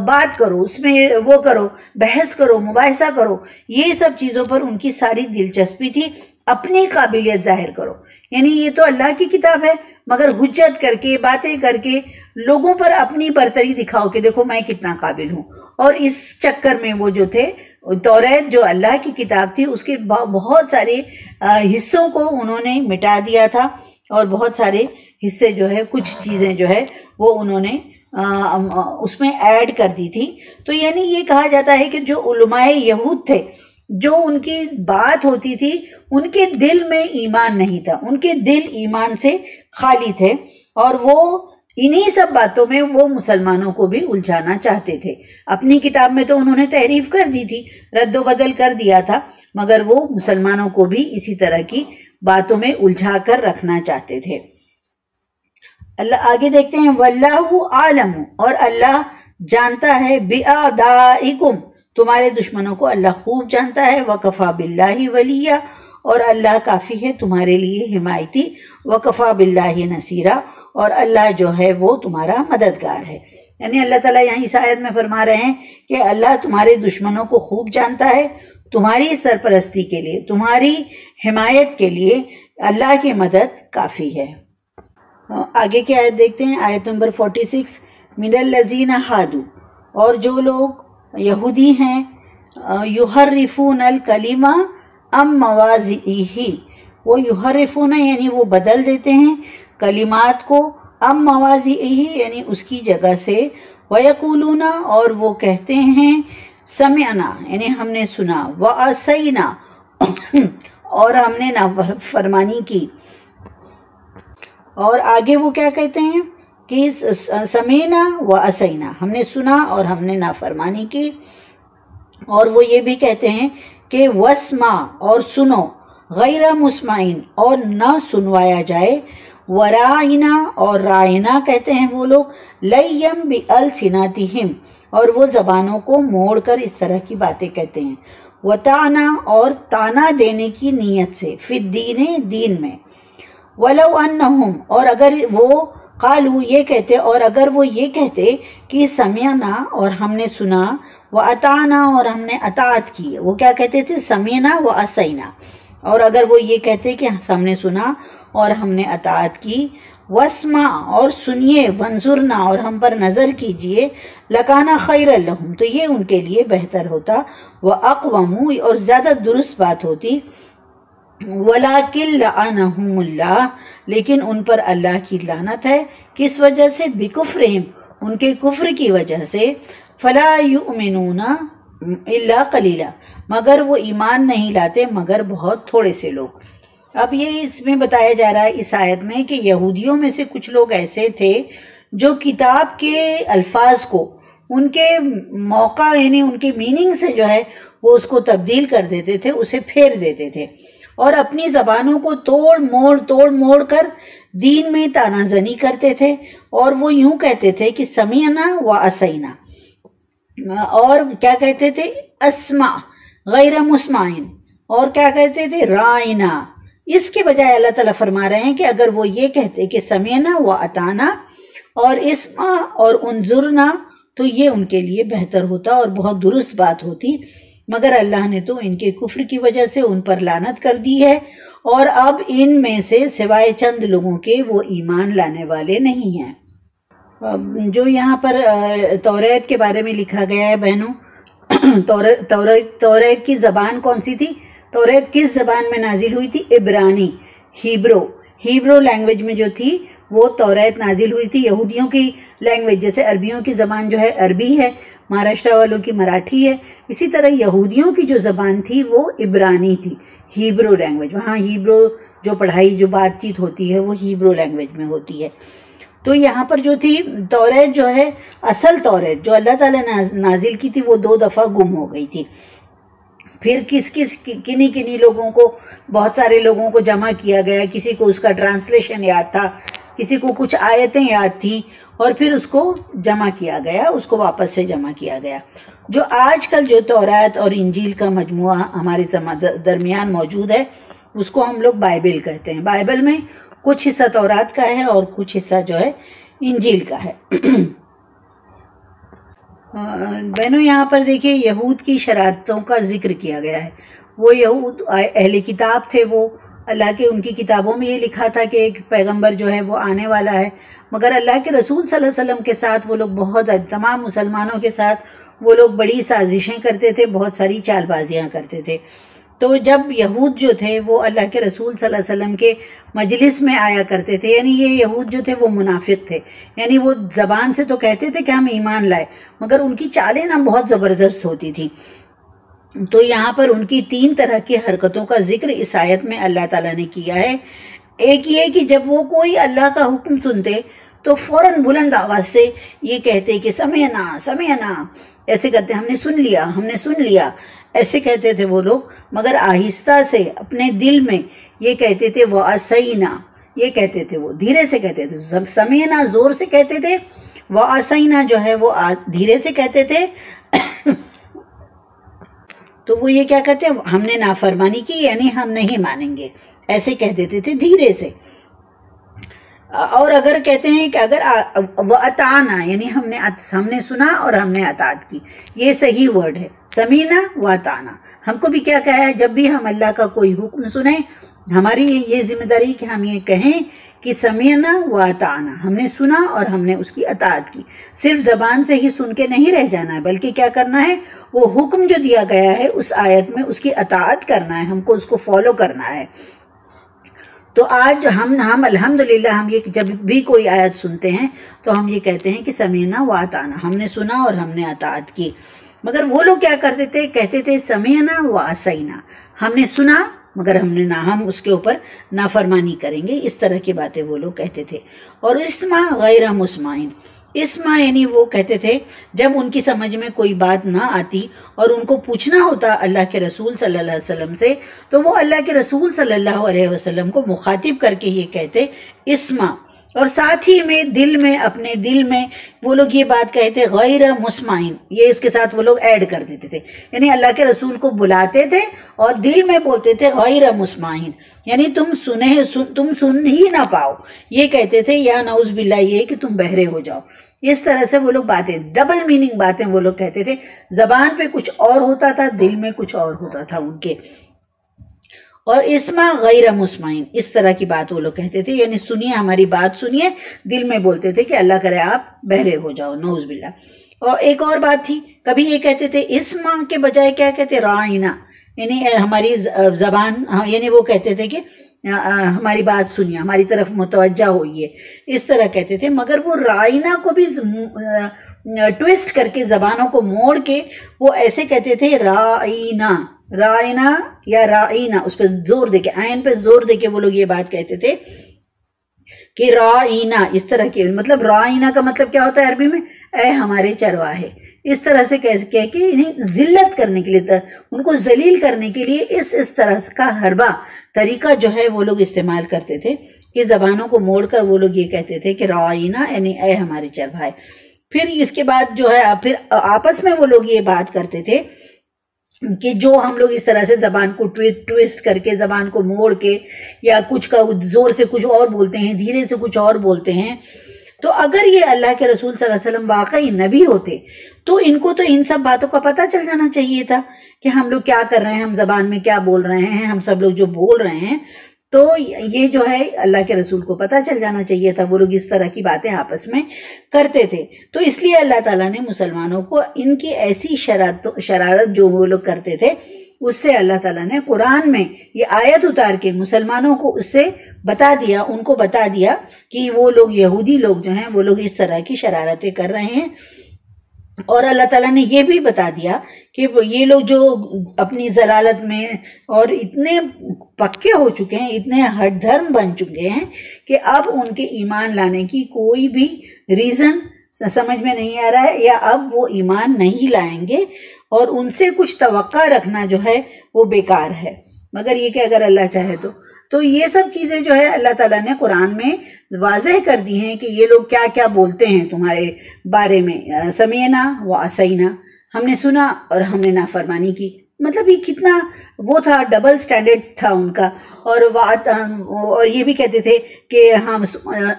بات کرو اس میں، وہ کرو، بحث کرو، مباحثہ کرو، یہ سب چیزوں پر ان کی ساری دلچسپی تھی، اپنی قابلیت ظاہر کرو۔ یعنی یہ تو اللہ کی کتاب ہے، مگر حجت کر کے، باتیں کر کے لوگوں پر اپنی برتری دکھاؤ کہ دیکھو میں کتنا قابل ہوں۔ اور اس چکر میں وہ جو تھے، توریت جو اللہ کی کتاب تھی اس کے بہت سارے حصوں کو انہوں نے مٹا دیا تھا، اور بہت سارے حصے جو ہے، کچھ چیزیں جو ہے وہ انہوں نے اس میں ایڈ کر دی تھی۔ تو یعنی یہ کہا جاتا ہے کہ جو علماء یہود تھے، جو ان کی بات ہوتی تھی، ان کے دل میں ایمان نہیں تھا، ان کے دل ایمان سے خالی تھے، اور وہ انہی سب باتوں میں وہ مسلمانوں کو بھی الجھانا چاہتے تھے۔ اپنی کتاب میں تو انہوں نے تحریف کر دی تھی، رد و بدل کر دیا تھا، مگر وہ مسلمانوں کو بھی اسی طرح کی باتوں میں الجھا کر رکھنا چاہتے تھے۔ اللہ آگے دیکھتے ہیں، واللہ عالم، اور اللہ جانتا ہے، بِأَعْدَائِكُمْ، تمہارے دشمنوں کو اللہ خوب جانتا ہے، وَكَفَى بِاللَّهِ وَلِيًّا، اور اللہ کافی ہے تمہارے لیے حمایتی، وَكَفَى بِاللَّهِ نَصِيرًا، اور اللہ جو ہے وہ تمہارا مددگار ہے۔ یعنی اللہ تعالیٰ یہاں اس آیت میں فرما رہے ہیں کہ اللہ تمہارے دشمنوں کو خوب جانتا ہے، تمہاری سرپرستی کے لیے، تمہاری حمایت کے لیے اللہ کی مدد کافی ہے۔ آگے کی آیت دیکھتے ہیں، آیت نمبر 46، من الذین ہادو، اور جو لوگ یہودی ہیں، یحرفون الکلمہ عن مواضعہ، وہ یحرفون یعنی وہ بدل دیتے ہیں کلمات کو، عن مواضعہ یعنی اس کی جگہ سے، ویقولون، اور وہ کہتے ہیں، سمعنا یعنی ہم نے سنا، وعصینا اور ہم نے نافرمانی کی۔ اور آگے وہ کیا کہتے ہیں کہ سمینا و عصینا، ہم نے سنا اور ہم نے نافرمانی کی۔ اور وہ یہ بھی کہتے ہیں کہ واسمع، اور سنو، غیر مسمعین، اور نہ سنوایا جائے، ورائنا، اور رائنا کہتے ہیں وہ لوگ، لیم بِأَلْسِنَتِهِمْ، اور وہ زبانوں کو موڑ کر اس طرح کی باتیں کہتے ہیں، وطعنا، اور تانا دینے کی نیت سے، فی الدین، دین میں، ولو انہم، اور اگر وہ قالو یہ کہتے، اور اگر وہ یہ کہتے کہ سمعنا، اور ہم نے سنا، واطعنا، اور ہم نے اطاعت کی، وہ کیا کہتے تھے، سمعنا وعصینا، اور اگر وہ یہ کہتے کہ ہم نے سنا اور ہم نے اطاعت کی، واسمع، اور سنیے، وانظرنا، اور ہم پر نظر کیجئے، لکانا خیر لہم، تو یہ ان کے لیے بہتر ہوتا، واقوم، اور زیادہ درست بات ہوتی، ولیکن لعنہم اللہ، لیکن ان پر اللہ کی لعنت ہے، کس وجہ سے، بکفرہم، ان کے کفر کی وجہ سے، فلا یؤمنون الا قلیلا، مگر وہ ایمان نہیں لاتے مگر بہت تھوڑے سے لوگ۔ اب یہ اس میں بتایا جا رہا ہے اس آیت میں کہ یہودیوں میں سے کچھ لوگ ایسے تھے جو کتاب کے الفاظ کو ان کے موقع یعنی ان کے میننگ سے جو ہے وہ اس کو تبدیل کر دیتے تھے، اسے پھیر دیتے تھے، اور اپنی زبانوں کو توڑ موڑ کر دین میں تانا زنی کرتے تھے، اور وہ یوں کہتے تھے کہ سمیعنا و عصینا، اور کیا کہتے تھے، اسمع غیر مسمعین، اور کیا کہتے تھے، رائنا۔ اس کے بجائے اللہ تعالیٰ فرما رہے ہیں کہ اگر وہ یہ کہتے کہ سمیعنا و اطعنا اور اسمع اور انظرنا، تو یہ ان کے لیے بہتر ہوتا اور بہت درست بات ہوتی، مگر اللہ نے تو ان کے کفر کی وجہ سے ان پر لعنت کر دی ہے، اور اب ان میں سے سوائے چند لوگوں کے وہ ایمان لانے والے نہیں ہیں۔ جو یہاں پر توریت کے بارے میں لکھا گیا ہے بہنوں، توریت کی زبان کون سی تھی؟ توریت کس زبان میں نازل ہوئی تھی؟ عبرانی، ہیبرو لینگویج میں جو تھی وہ توریت نازل ہوئی تھی۔ یہودیوں کی لینگویج جیسے عربیوں کی زبان جو ہے عربی ہے، مہاراشٹر والوں کی مراٹھی ہے، اسی طرح یہودیوں کی جو زبان تھی وہ عبرانی تھی، ہیبرو لینگویج۔ وہاں ہیبرو جو پڑھائی جو بات چیت ہوتی ہے وہ ہیبرو لینگویج میں ہوتی ہے۔ تو یہاں پر جو تھی توریت جو ہے، اصل توریت جو اللہ تعالیٰ نے نازل کی تھی، وہ 2 دفعہ گم ہو گئی تھی. پھر کنی لوگوں کو، بہت سارے لوگوں کو جمع کیا گیا. کسی کو اس کا ٹرانسلیشن یاد تھا، کسی کو کچھ آیتیں یاد تھیں، اور پھر اس کو جمع کیا گیا، اس کو واپس سے جمع کیا گیا. جو آج کل جو تورات اور انجیل کا مجموعہ ہمارے درمیان موجود ہے، اس کو ہم لوگ بائبل کہتے ہیں. بائبل میں کچھ حصہ تورات کا ہے اور کچھ حصہ جو ہے انجیل کا ہے. بہنوں یہاں پر دیکھیں یہود کی شرارتوں کا ذکر کیا گیا ہے. وہ یہود اہل کتاب تھے، وہ اللہ کے ان کی کتابوں میں یہ لکھا تھا کہ ایک پیغمبر جو ہے وہ آنے والا ہے، مگر اللہ کے رسول صلی اللہ علیہ وسلم کے ساتھ وہ لوگ بہت، تمام مسلمانوں کے ساتھ وہ لوگ بڑی سازشیں کرتے تھے، بہت ساری چال بازیاں کرتے تھے. تو جب یہود جو تھے وہ اللہ کے رسول صلی اللہ علیہ وسلم کے مجلس میں آیا کرتے تھے، یعنی یہ یہود جو تھے وہ منافق تھے، یعنی وہ زبان سے تو کہتے تھے کہ ہم ایمان لائے، مگر ان کی چالیں نا بہت زبردست ہوتی تھی. تو یہاں پر ان کی 3 طرح کی حرکتوں کا ذکر اس آیت میں اللہ تعالیٰ نے کیا ہے. ایک یہ کہ جب وہ کوئی اللہ کا حکم سنتے تو فوراً بلند آواز سے یہ کہتے کہ سمعنا سمعنا، ایسے کہتے ہم نے سن لیا، ایسے کہتے تھے وہ لوگ. مگر آہستہ سے اپنے دل میں یہ کہتے تھے وَأَسَيْنَا، یہ کہتے تھے، وہ دھیرے سے کہتے تھے. سمعنا زور سے کہتے تھے، وَأَسَيْنَا جو ہے وہ دھیرے سے کہتے تھے. تو وہ یہ کیا کہتے ہیں، ہم نے نافرمانی کی یعنی ہم نہیں مانیں گے، ایسے کہہ دیتے تھے دھیرے سے. اور اگر کہتے ہیں کہ اگر وَأَطَعْنَا یعنی ہم نے سنا اور ہم نے اطاعت کی، یہ صحیح ورڈ ہے، سمینا وَأَطَعْنَا. ہم کو بھی کیا کہا ہے، جب بھی ہم اللہ کا کوئی حکم سنیں، ہماری یہ ذمہ داری کہ ہم یہ کہیں کہ سمینا وَأَطَعْنَا، ہم نے سنا اور ہم نے اس کی اطاعت کی. صرف زبان سے ہی سن کے نہیں رہ جانا ہے، بلکہ کیا کرنا ہے، وہ حکم جو دیا گیا ہے اس آیت میں اس کی اطاعت کرنا ہے، ہم کو اس کو فالو کرنا ہے. تو آج ہم الحمدللہ ہم یہ جب بھی کوئی آیت سنتے ہیں تو ہم یہ کہتے ہیں کہ سمینا وَأَطَعْنَا، ہم نے سنا اور ہم نے اطاعت کی. مگر وہ لوگ کیا کرتے تھے، کہتے تھے سمینا وَأَسَيْنَا، ہم نے سنا مگر ہم اس کے اوپر نافرمانی کریں گے. اس طرح کی باتیں وہ لوگ کہتے تھے. اور اسما غیر مسمعین، اسما یعنی وہ کہتے تھے جب ان کی سمجھ میں کوئی بات نہ آتی اور ان کو پوچھنا ہوتا اللہ کے رسول صلی اللہ علیہ وسلم سے، تو وہ اللہ کے رسول صلی اللہ علیہ وسلم کو مخاطب کر کے یہ کہتے اسما. اور ساتھ ہی میں دل میں، اپنے دل میں وہ لوگ یہ بات کہتے غیر مسمعین، یہ اس کے ساتھ وہ لوگ ایڈ کر دیتے تھے، یعنی اللہ کے رسول کو بلاتے تھے اور دل میں بولتے تھے غیر مسمعین، یعنی تم سن ہی نہ پاؤ. یہ کہتے تھے یا نعوذ باللہ یہ کہ تم بہرے ہو جاؤ. اس طرح سے وہ لوگ باتیں، ڈبل میننگ باتیں وہ لوگ کہتے تھے. زبان پہ کچھ اور ہوتا تھا، دل میں کچھ اور ہوتا تھا ان کے. اور اسما غیر مسمعین، اس طرح کی بات وہ لوگ کہتے تھے، یعنی سنیے ہماری بات سنیے، دل میں بولتے تھے کہ اللہ کرے آپ بہرے ہو جاؤ، نعوذ باللہ. اور ایک اور بات تھی، کبھی یہ کہتے تھے اسما کے بجائے کیا کہتے رائنا، یعنی ہماری زبان، یعنی وہ کہتے تھے کہ ہماری بات سنیے، ہماری طرف متوجہ ہوئیے، اس طرح کہتے تھے. مگر وہ رائنا کو بھی ٹویسٹ کر کے، زبانوں کو موڑ کے وہ ایسے کہتے تھے رائنا، رائنا یا رائنا، اس پہ زور دے کے، عین پہ زور دے کے وہ لوگ یہ بات کہتے تھے کہ رائنا، اس طرح کے. مطلب رائنا کا مطلب کیا ہوتا ہے عربی میں، اے ہمارے چرواہے. اس طرح سے کہہ کے انہیں ذلت کرنے کے لیے، ان کو ذلیل کرنے کے لیے اس طرح کا حربہ طریقہ جو ہے وہ لوگ استعمال کرتے تھے کہ زبانوں کو موڑ کر وہ لوگ یہ کہتے تھے کہ رائنا یعنی اے ہمارے چرواہے. پھر اس کے بعد جو ہے پھر آپس میں وہ لوگ یہ بات کرتے تھے کہ جو ہم لوگ اس طرح سے زبان کو ٹویسٹ کر کے، زبان کو موڑ کے، یا کچھ کا زور سے کچھ اور بولتے ہیں، دھیرے سے کچھ اور بولتے ہیں، تو اگر یہ اللہ کے رسول صلی اللہ علیہ وسلم واقعی نبی ہوتے تو ان کو تو ان سب باتوں کا پتہ چل جانا چاہیے تھا کہ ہم لوگ کیا کر رہے ہیں، ہم زبان میں کیا بول رہے ہیں، ہم سب لوگ جو بول رہے ہیں، تو یہ جو ہے اللہ کے رسول کو پتہ چل جانا چاہیے تھا. وہ لوگ اس طرح کی باتیں آپس میں کرتے تھے. تو اس لیے اللہ تعالیٰ نے مسلمانوں کو ان کی ایسی شرارت جو وہ لوگ کرتے تھے، اس سے اللہ تعالیٰ نے قرآن میں یہ آیت اتار کے مسلمانوں کو اس سے بتا دیا، ان کو بتا دیا کہ وہ لوگ یہودی لوگ جو ہیں وہ لوگ اس طرح کی شرارتیں کر رہے ہیں. اور اللہ تعالیٰ نے یہ بھی بتا دیا کہ یہ لوگ جو اپنی ضلالت میں اور اتنے پکے ہو چکے ہیں، اتنے ہٹ دھرم بن چکے ہیں کہ اب ان کے ایمان لانے کی کوئی بھی ریزن سمجھ میں نہیں آ رہا ہے، یا اب وہ ایمان نہیں لائیں گے، اور ان سے کچھ توقع رکھنا جو ہے وہ بیکار ہے، مگر یہ کہ اگر اللہ چاہے تو یہ سب چیزیں جو ہے اللہ تعالیٰ نے قرآن میں واضح کر دی ہیں کہ یہ لوگ کیا کیا بولتے ہیں تمہارے بارے میں. سمینا و عصینا، ہم نے سنا اور ہم نے نافرمانی کی. مطلب یہ کتنا وہ تھا، ڈبل سٹینڈرڈ تھا ان کا. اور یہ بھی کہتے تھے کہ ہم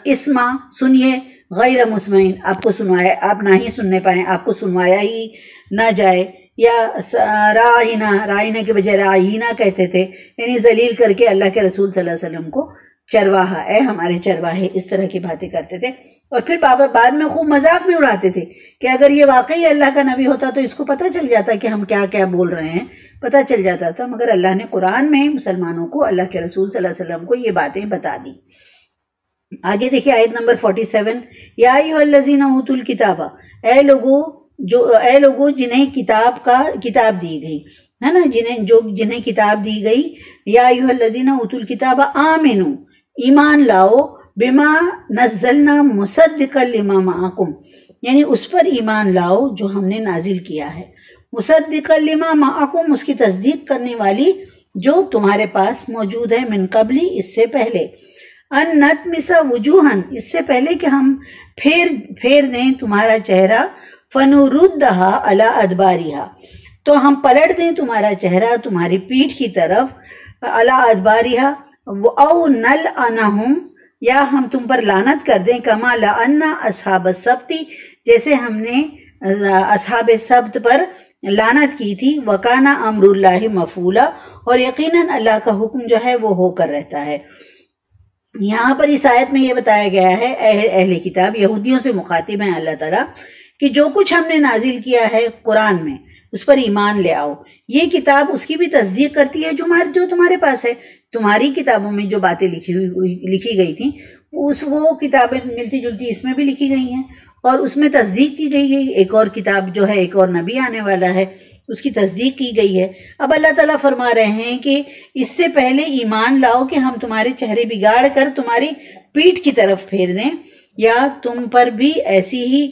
اسما سنیے غیر مسمعین، آپ کو سنوایا، آپ نہ ہی سننے پائیں، آپ کو سنوایا ہی نہ جائے. یا رائنا کے بجائے رائینا کہتے تھے، یعنی ذلیل کر کے اللہ کے رسول صلی اللہ علیہ وسلم کو چرواہا، اے ہمارے چرواہے، اس طرح کی باتیں کرتے تھے. اور پھر بعد میں خوب مذاق میں اڑاتے تھے کہ اگر یہ واقعی اللہ کا نبی ہوتا تو اس کو پتہ چل جاتا کہ ہم کیا کیا بول رہے ہیں، پتہ چل جاتا تھا. مگر اللہ نے قرآن میں مسلمانوں کو، اللہ کے رسول صلی اللہ علیہ وسلم کو یہ باتیں بتا دی. آگے دیکھیں آیت نمبر 47، یا ایھا الذین اوتوا الکتاب، اے لوگوں جنہیں کتاب دی گئی ہے نا، جنہیں کتاب دی گئی. یا ایھا الذین اوتوا الکتاب آمنو، ایمان لاؤ، بما نزلنا مصدقا لما معکم، یعنی اس پر ایمان لاؤ جو ہم نے نازل کیا ہے. مصدقا لما معکم، اس کی تصدیق کرنے والی جو تمہارے پاس موجود ہے، من قبلی، اس سے پہلے. ان نطمس وجوہن، اس سے پہلے کہ ہم پھیر دیں تمہارا چہرہ، فنردھا علی ادبارہا، تو ہم پلٹ دیں تمہارا چہرہ تمہاری پیٹھ کی طرف، علی ادبارہا، او نلعنہم، یا ہم تم پر لعنت کر دیں، کما لعنا اصحاب السبت، جیسے ہم نے اصحاب سبت پر لعنت کی تھی. وکانا امر اللہ مفعولا، اور یقیناً اللہ کا حکم جو ہے وہ ہو کر رہتا ہے. یہاں پر اس آیت میں یہ بتایا گیا ہے، اہل کتاب یہودیوں سے مخاطب ہیں اللہ تعالیٰ، کہ جو کچھ ہم نے نازل کیا ہے قرآن میں اس پر ایمان لے آؤ. یہ کتاب اس کی بھی تصدیق کرتی ہے جو تمہارے پاس ہے. تمہاری کتابوں میں جو باتیں لکھی گئی تھیں وہ کتابیں ملتی جلتی اس میں بھی لکھی گئی ہیں، اور اس میں تصدیق کی گئی. ایک اور کتاب جو ہے، ایک اور نبی آنے والا ہے، اس کی تصدیق کی گئی ہے. اب اللہ تعالیٰ فرما رہے ہیں کہ اس سے پہلے ایمان لاؤ کہ ہم تمہارے چہرے بگاڑ کر تمہاری پیٹھ کی طرف پھیر دیں، یا تم پر بھی ایسی ہی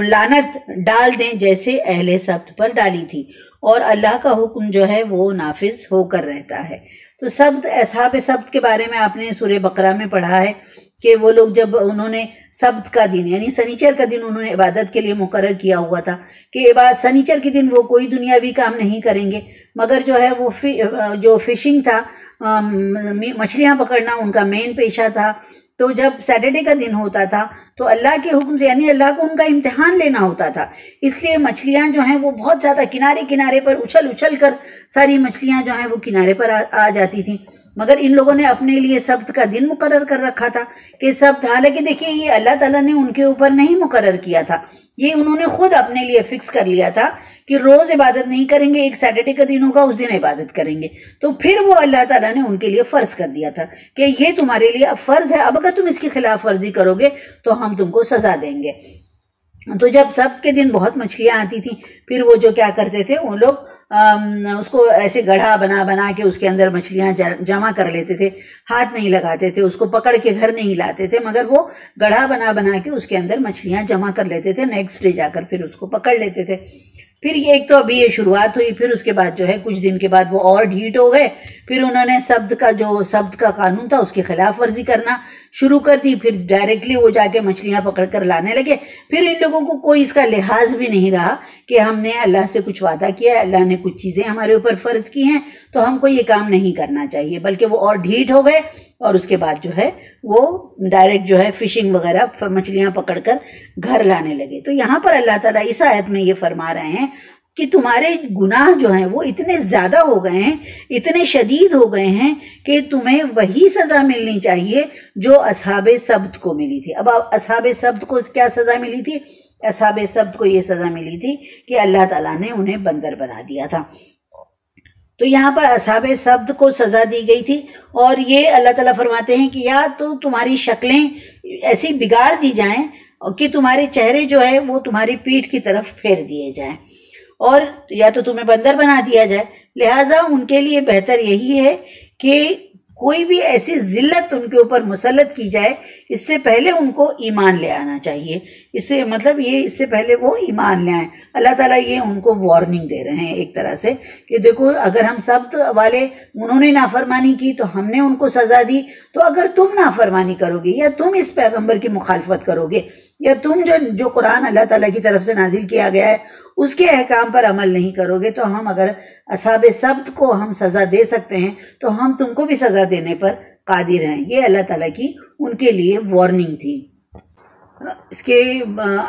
لعنت ڈال دیں جیسے اہل سبت پر ڈالی تھی، اور اللہ کا حکم جو ہے وہ نافذ ہو کر رہتا ہے. تو اصحاب سبت کے بارے میں آپ نے سورہ بقرہ میں پڑھا ہے کہ وہ لوگ جب انہوں نے سبت کا دن یعنی سنیچر کا دن انہوں نے عبادت کے لیے مقرر کیا ہوا تھا کہ سنیچر کے دن وہ کوئی دنیاوی کام نہیں کریں گے، مگر جو ہے وہ جو فشنگ تھا، مچھلیاں پکڑنا ان کا مین پیشہ تھا. تو جب سیٹرڈے کا دن ہوتا تھا تو اللہ کے حکم سے، یعنی اللہ کو ان کا امتحان لینا ہوتا تھا، اس لیے مچھلیاں جو ہیں وہ بہت زیادہ کنارے پر اچھل کر ساری مچھلیاں جو ہیں وہ کنارے پر آ جاتی تھیں. مگر ان لوگوں نے اپنے لیے سبت کا دن مقرر کر رکھا تھا کہ سبت، حالانکہ دیکھیے یہ اللہ تعالیٰ نے ان کے اوپر نہیں مقرر کیا تھا، یہ انہوں نے خود اپنے لیے فکس کر لیا تھا کہ روز عبادت نہیں کریں گے، ایک سیٹرڈے کا دن ہوگا اس دن عبادت کریں گے. تو پھر وہ اللہ تعالیٰ نے ان کے لیے فرض کر دیا تھا کہ یہ تمہارے لیے اب فرض ہے، اب اگر تم اس کی خلاف ورزی کرو گے تو ہم تم کو سزا دیں گے. تو جب سبت کے دن بہت مچھلیاں آتی تھیں، پھر وہ جو کیا کرتے تھے، وہ لوگ اس کو ایسے گڑھا بنا کے اس کے اندر مچھلیاں جمع کر لیتے تھے، ہاتھ نہیں لگاتے تھے، اس کو پکڑ کے گھر نہیں لاتے تھے، مگر وہ گڑھا بنا کے اس کے اندر مچھلیاں جمع کر لیتے تھے. نیکسٹ ڈے جا کر پھر اس کو پکڑ لیتے تھے. پھر یہ ایک تو ابھی یہ شروعات ہوئی، پھر اس کے بعد جو ہے کچھ دن کے بعد وہ اور ڈھیٹ ہو گئے، پھر انہوں نے سبت کا قانون تھا اس کی خلاف ورزی کرنا شروع کر دی. پھر ڈائریکٹلی وہ جا کے مچھلیاں پکڑ کر لانے لگے. پھر ان لوگوں کو کوئی اس کا لحاظ بھی نہیں رہا کہ ہم نے اللہ سے کچھ وعدہ کیا ہے، اللہ نے کچھ چیزیں ہمارے اوپر فرض کی ہیں تو ہم کو یہ کام نہیں کرنا چاہیے، بلکہ وہ اور ڈھیٹ ہو گئے، اور اس کے بعد جو ہے وہ ڈائریکٹ جو ہے فشنگ وغیرہ مچھلیاں پکڑ کر گھر لانے لگے. تو یہاں پر اللہ تعالیٰ اس آیت میں یہ فرما رہے ہیں کہ تمہارے گناہ جو ہیں وہ اتنے زیادہ ہو گئے ہیں، اتنے شدید ہو گئے ہیں کہ تمہیں وہی سزا ملنی چاہیے جو اصحاب سبت کو ملی تھی. اب اصحاب سبت کو کیا سزا ملی تھی؟ اصحاب سبت کو یہ سزا ملی تھی کہ اللہ تعالیٰ نے انہیں بندر بنا دیا تھا. تو یہاں پر اصحاب سبت کو سزا دی گئی تھی، اور یہ اللہ تعالیٰ فرماتے ہیں کہ یا تو تمہاری شکلیں ایسی بگاڑ دی جائیں کہ تمہارے چہرے جو ہے وہ تمہاری پیٹھ کی طرف پھیر دیے جائیں. اور یا تو تمہیں بندر بنا دیا جائے. لہٰذا ان کے لیے بہتر یہی ہے کہ کوئی بھی ایسی ذلت ان کے اوپر مسلط کی جائے اس سے پہلے ان کو ایمان لے آنا چاہیے. اس سے مطلب یہ اس سے پہلے وہ ایمان لے آئیں. اللہ تعالیٰ یہ ان کو وارننگ دے رہے ہیں ایک طرح سے کہ دیکھو اگر ہم سبت والے انہوں نے نافرمانی کی تو ہم نے ان کو سزا دی, تو اگر تم نافرمانی کرو گے یا تم اس پیغمبر کی مخالفت کرو گے یا تم جو قرآن اللہ تعالیٰ کی طرف سے نازل کیا گیا ہے اس کے احکام پر عمل نہیں کرو گے, تو ہم اگر اصحاب سبت کو ہم سزا دے سکتے ہیں تو ہم تم کو بھی سزا دینے پر قادر ہیں. یہ اللہ تعالیٰ کی ان کے لیے وارننگ تھی. اس کے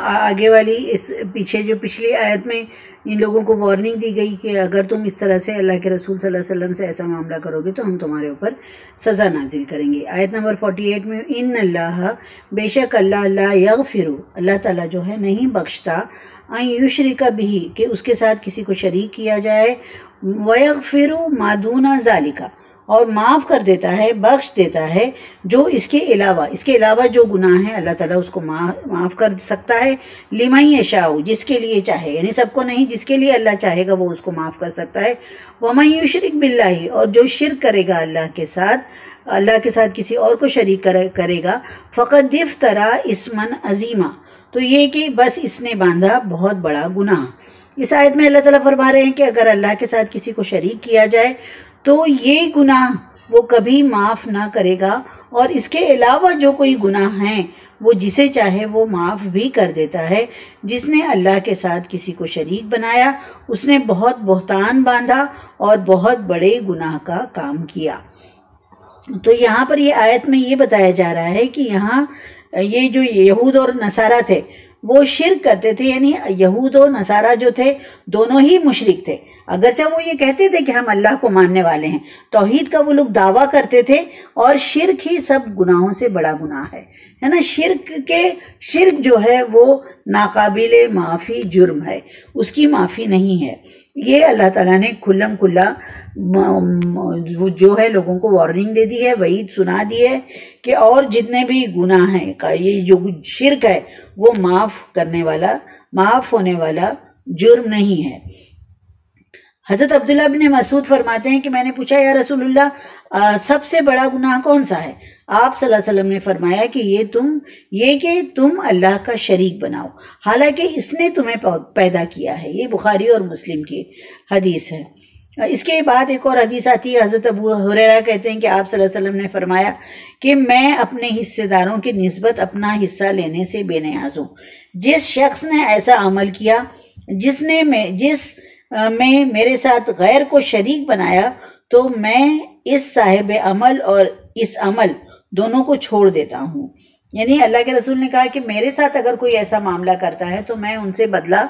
آگے والی اس پیچھے جو پچھلی آیت میں ان لوگوں کو وارننگ دی گئی کہ اگر تم اس طرح سے اللہ کے رسول صلی اللہ علیہ وسلم سے ایسا معاملہ کرو گے تو ہم تمہارے اوپر سزا نازل کریں گے. آیت نمبر 48 میں ان اللہ بے شک اللہ لا یغفر, اللہ تعالیٰ جو ہے نہیں بخشتا, ان یشرک بہ کہ اس کے ساتھ کسی کو شریک کیا جائے, ویغفر ما دون ذالک اور معاف کر دیتا ہے, بخش دیتا ہے جو اس کے علاوہ جو گناہ ہیں اللہ تعالیٰ اس کو معاف کر سکتا ہے. لمن یشاء جس کے لیے چاہے, یعنی سب کو نہیں, جس کے لیے اللہ چاہے گا وہ اس کو معاف کر سکتا ہے. ومن یشرک باللہ اور جو شرک کرے گا اللہ کے ساتھ کسی اور کو شریک کرے گا, فقد افترا اسما عظیما تو یہ کہ بس اس نے باندھا بہت بڑا گناہ. اس آیت میں اللہ تعالیٰ فرما رہے ہیں کہ اگر اللہ کے ساتھ کسی کو شریک کیا جائے تو یہ گناہ وہ کبھی معاف نہ کرے گا, اور اس کے علاوہ جو کوئی گناہ ہیں وہ جسے چاہے وہ معاف بھی کر دیتا ہے. جس نے اللہ کے ساتھ کسی کو شریک بنایا اس نے بہت بہتان باندھا اور بہت بڑے گناہ کا کام کیا. تو یہاں پر یہ آیت میں یہ بتایا جا رہا ہے کہ یہاں یہ جو یہود اور نصارہ تھے وہ شرک کرتے تھے, یعنی یہود و نصارہ جو تھے دونوں ہی مشرک تھے. اگرچہ وہ یہ کہتے تھے کہ ہم اللہ کو ماننے والے ہیں, توحید کا وہ لوگ دعویٰ کرتے تھے, اور شرک ہی سب گناہوں سے بڑا گناہ ہے نا. شرک جو ہے وہ ناقابل معافی جرم ہے, اس کی معافی نہیں ہے. یہ اللہ تعالیٰ نے کھلم کھلا جو ہے لوگوں کو وارننگ دے دی ہے, وعید سنا دی ہے کہ اور جتنے بھی گناہ ہیں یہ جو شرک ہے وہ معاف ہونے والا جرم نہیں ہے. حضرت عبداللہ بن مسعود فرماتے ہیں کہ میں نے پوچھا یا رسول اللہ سب سے بڑا گناہ کون سا ہے؟ آپ صلی اللہ علیہ وسلم نے فرمایا کہ یہ تم اللہ کا شریک بناؤ حالانکہ اس نے تمہیں پیدا کیا ہے. یہ بخاری اور مسلم کی حدیث ہے. اس کے بعد ایک اور حدیث آتی ہے, حضرت ابو ہریرہ کہتے ہیں کہ آپ صلی اللہ علیہ وسلم نے فرمایا کہ میں اپنے حصے داروں کی نسبت اپنا حصہ لینے سے بے نیاز ہوں. جس شخص نے ایسا عمل کیا جس میں میرے ساتھ غیر کو شریک بنایا تو میں اس صاحب عمل اور اس عمل دونوں کو چھوڑ دیتا ہوں. یعنی اللہ کے رسول نے کہا کہ میرے ساتھ اگر کوئی ایسا معاملہ کرتا ہے تو میں ان سے بدلہ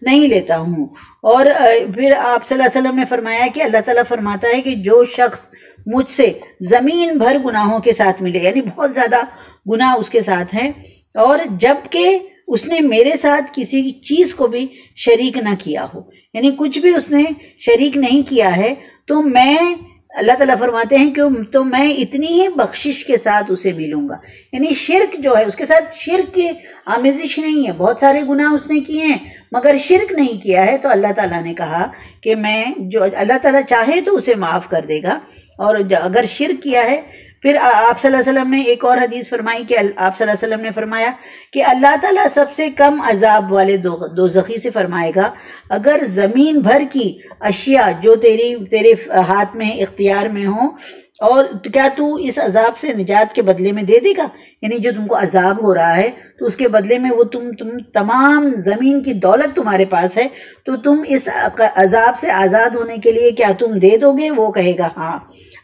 نہیں لیتا ہوں. اور پھر آپ صلی اللہ علیہ وسلم نے فرمایا کہ اللہ تعالیٰ فرماتا ہے کہ جو شخص مجھ سے زمین بھر گناہوں کے ساتھ ملے, یعنی بہت زیادہ گناہ اس کے ساتھ ہیں, اور جبکہ اس نے میرے ساتھ کسی چیز کو بھی شریک نہ کیا ہو, یعنی کچھ بھی اس نے شریک نہیں کیا ہے, تو میں اللہ تعالیٰ فرماتے ہیں کہ تو میں اتنی ہی بخشش کے ساتھ اسے ملوں گا. یعنی شرک جو ہے اس کے ساتھ شرک کی آمیزش نہیں ہے, بہت سارے گناہ اس نے کیے ہیں مگر شرک نہیں کیا ہے, تو اللہ تعالیٰ نے کہا کہ میں جو اللہ تعالیٰ چاہے تو اسے معاف کر دے گا, اور اگر شرک کیا ہے. پھر آپ صلی اللہ علیہ وسلم نے ایک اور حدیث فرمائی کہ آپ صلی اللہ علیہ وسلم نے فرمایا کہ اللہ تعالیٰ سب سے کم عذاب والے دوزخی سے فرمائے گا اگر زمین بھر کی اشیاء جو تیرے ہاتھ میں اختیار میں ہوں, اور کیا تو اس عذاب سے نجات کے بدلے میں دے دے گا. یعنی جو تم کو عذاب ہو رہا ہے تو اس کے بدلے میں وہ تم تمام زمین کی دولت تمہارے پاس ہے, تو تم اس عذاب سے آزاد ہونے کے لیے کیا تم دے دو گے؟ وہ کہے گا ہاں.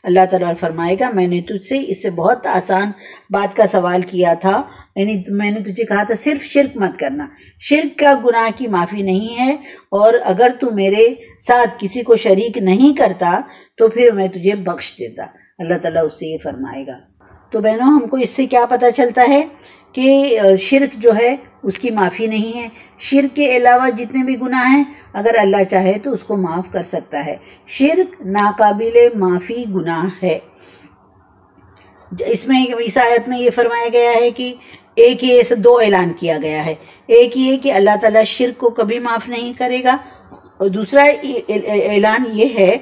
اللہ تعالیٰ فرمائے گا میں نے تجھ سے اس سے بہت آسان بات کا سوال کیا تھا, یعنی میں نے تجھے کہا تھا صرف شرک مت کرنا, شرک کا گناہ کی معافی نہیں ہے, اور اگر تو میرے ساتھ کسی کو شریک نہیں کرتا تو پھر میں تجھے بخش دیتا. اللہ تعالیٰ اس سے یہ فرمائے گا. تو بہنوں ہم کو اس سے کیا پتہ چلتا ہے کہ شرک جو ہے اس کی معافی نہیں ہے. شرک کے علاوہ جتنے بھی گناہ ہیں اگر اللہ چاہے تو اس کو معاف کر سکتا ہے. شرک ناقابل معافی گناہ ہے. اس آیت میں یہ فرمایا گیا ہے کہ ایک یہ دو اعلان کیا گیا ہے. ایک یہ کہ اللہ تعالیٰ شرک کو کبھی معاف نہیں کرے گا, اور دوسرا اعلان یہ ہے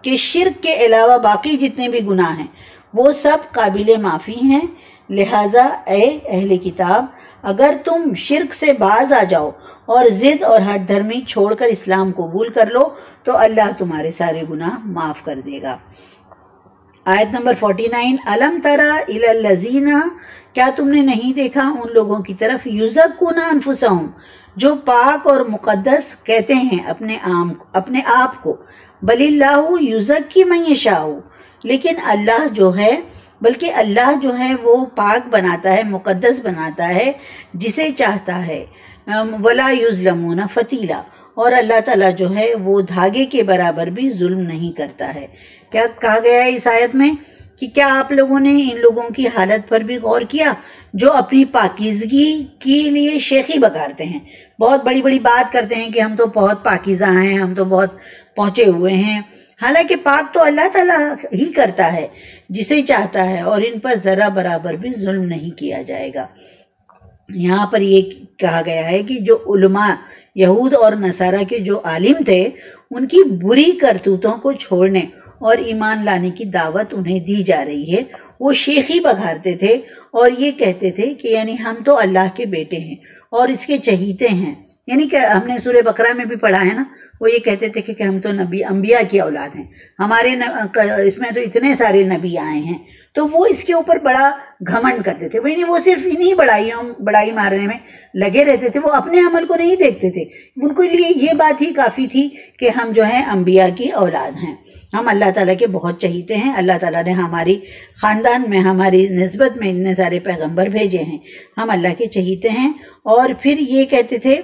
کہ شرک کے علاوہ باقی جتنے بھی گناہ ہیں وہ سب قابل معافی ہیں، لہٰذا اے اہل کتاب اگر تم شرک سے باز آ جاؤ اور ضد اور ہٹ دھرمی چھوڑ کر اسلام قبول کر لو تو اللہ تمہارے سارے گناہ معاف کر دے گا۔ آیت نمبر 49، الم تری الی الذین، کیا تم نے نہیں دیکھا ان لوگوں کی طرف، یزکون انفسہم، جو پاک اور مقدس کہتے ہیں اپنے آپ کو، بل اللہ یزکی من یشاء، لیکن اللہ جو ہے بلکہ اللہ جو ہے وہ پاک بناتا ہے، مقدس بناتا ہے جسے چاہتا ہے، ولا یظلمون فتیلا، اور اللہ تعالیٰ جو ہے وہ دھاگے کے برابر بھی ظلم نہیں کرتا ہے۔ کیا کہا گیا ہے اس آیت میں کہ کیا آپ لوگوں نے ان لوگوں کی حالت پر بھی غور کیا جو اپنی پاکیزگی کے لیے شیخی بکارتے ہیں، بہت بڑی بڑی بات کرتے ہیں کہ ہم تو بہت پاکیزہ ہیں، ہم تو بہت پہنچے ہوئے ہیں، حالانکہ پاک تو اللہ تعالیٰ ہی کرتا ہے جسے چاہتا ہے، اور ان پر ذرا برابر بھی ظلم نہیں کیا جائے گا۔ یہاں پر یہ کہا گیا ہے کہ جو علماء یہود اور نصارہ کے جو عالم تھے ان کی بری کرتوتوں کو چھوڑنے اور ایمان لانے کی دعوت انہیں دی جا رہی ہے۔ وہ شیخی بگھارتے تھے اور یہ کہتے تھے کہ یعنی ہم تو اللہ کے بیٹے ہیں اور اس کے چہیتے ہیں، یعنی کہ ہم نے سورہ بقرہ میں بھی پڑھا ہے نا، وہ یہ کہتے تھے کہ ہم تو انبیاء کی اولاد ہیں، ہمارے اس میں تو اتنے سارے نبی آئے ہیں، تو وہ اس کے اوپر بڑا گھمنڈ کرتے تھے۔ وہ صرف انہی بڑائی مارنے میں لگے رہتے تھے، وہ اپنے عمل کو نہیں دیکھتے تھے، ان کے لیے یہ بات ہی کافی تھی کہ ہم جو ہیں انبیاء کی اولاد ہیں، ہم اللہ تعالیٰ کے بہت چہیتے ہیں، اللہ تعالیٰ نے ہماری خاندان میں ہماری نسبت میں اتنے سارے پیغمبر بھیجے ہیں، ہم اللہ کے چہیتے ہیں۔ اور پھر یہ کہتے تھے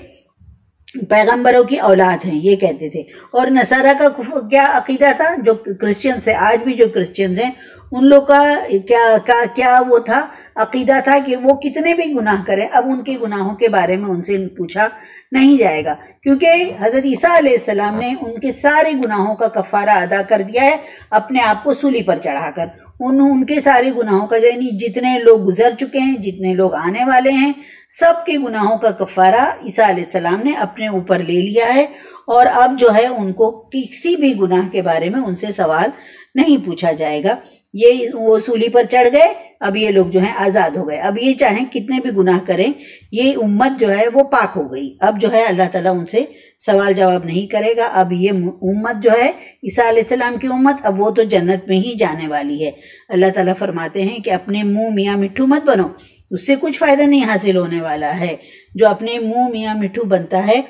پیغمبروں کی اولاد ہیں، یہ کہتے تھے۔ اور نصارہ کا کیا عقیدہ تھا، جو کرسچنز ہیں، آج بھی جو کرسچنز ہیں ان لوگ کا کیا وہ تھا، عقیدہ تھا کہ وہ کتنے بھی گناہ کریں اب ان کے گناہوں کے بارے میں ان سے پوچھا نہیں جائے گا، کیونکہ حضرت عیسیٰ علیہ السلام نے ان کے سارے گناہوں کا کفارہ ادا کر دیا ہے اپنے آپ کو سولی پر چڑھا کر۔ ان کے سارے گناہوں کا یعنی جتنے لوگ گزر چکے ہیں، جتنے لوگ آنے والے ہیں، سب کے گناہوں کا کفارہ عیسیٰ علیہ السلام نے اپنے اوپر لے لیا ہے، اور اب جو ہے ان کو کسی بھی گناہ کے بارے میں ان سے سوال نہیں پوچھا جائے گا۔ یہ وہ سولی پر چڑھ گئے، اب یہ لوگ جو ہیں آزاد ہو گئے، اب یہ چاہیں کتنے بھی گناہ کریں، یہ امت جو ہے وہ پاک ہو گئی، اب جو ہے اللہ تعالیٰ ان سے سوال جواب نہیں کرے گا۔ اب یہ امت جو ہے عیسیٰ علیہ السلام کی امت، اب وہ تو جنت میں ہی جانے والی ہے۔ اللہ تعالیٰ فرماتے ہیں کہ اپنے منہ میاں مٹھو مت بنو، اس سے کچھ فائدہ نہیں حاصل ہونے والا ہے۔ جو اپنے منہ میاں مٹھو بنتا ہے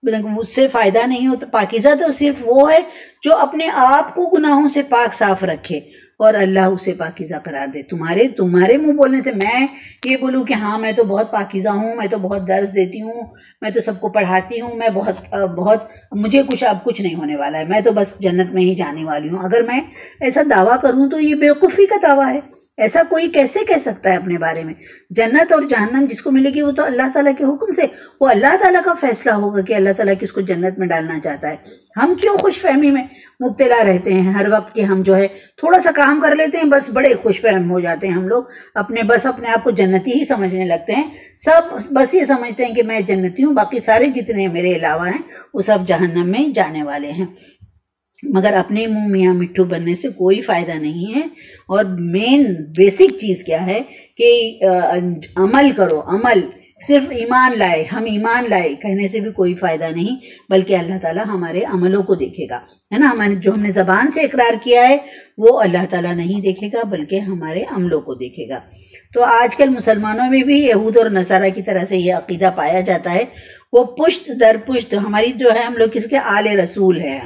اس سے فائدہ نہیں ہوتا۔ پاکیزہ تو صرف وہ ہے جو اپنے آپ کو گناہوں سے پاک صاف رکھے اور اللہ اسے پاکیزہ قرار دے۔ تمہارے منہ بولنے سے میں یہ بولوں کہ ہاں میں تو بہت پاکیزہ ہوں، میں تو بہت درس دیتی ہوں، میں تو سب کو پڑھاتی ہوں، میں بہت مجھے اب کچھ نہیں ہونے والا ہے، میں تو بس جنت میں ہی جانے والی ہوں، اگر میں ایسا دعویٰ کروں تو یہ بیوقوفی کا دعویٰ ہے۔ ایسا کوئی کیسے کہہ سکتا ہے اپنے بارے میں؟ جنت اور جہنم جس کو ملے گی وہ تو اللہ تعالیٰ کے حکم سے، وہ اللہ تعالیٰ کا فیصلہ ہوگا کہ اللہ تعالیٰ کس کو جنت میں ڈالنا چاہتا ہے۔ ہم کیوں خوش فہمی میں مبتلا رہتے ہیں ہر وقت کہ ہم جو ہے تھوڑا سا کام کر لیتے ہیں بس بڑے خوش فہم ہو جاتے ہیں، ہم لوگ اپنے آپ کو جنتی ہی سمجھنے لگتے ہیں، سب بس یہ سمجھتے ہیں کہ میں جنتی ہوں، باقی سارے جتنے میرے علاوہ ہیں وہ سب جہنم میں جانے والے ہیں۔ مگر اپنے منہ میاں مٹھو بننے سے کوئی فائدہ نہیں ہے، اور مین بیسک چیز کیا ہے کہ عمل کرو، عمل صرف ایمان لائے، ہم ایمان لائے کہنے سے بھی کوئی فائدہ نہیں، بلکہ اللہ تعالیٰ ہمارے عملوں کو دیکھے گا، ہے نا۔ جو ہم نے زبان سے اقرار کیا ہے وہ اللہ تعالیٰ نہیں دیکھے گا بلکہ ہمارے عملوں کو دیکھے گا۔ تو آج کل مسلمانوں میں بھی یہود اور نصارہ کی طرح سے یہ عقیدہ پایا جاتا ہے، وہ پشت در پشت ہماری جو ہے، ہم لوگ کس کے آل رسول ہیں،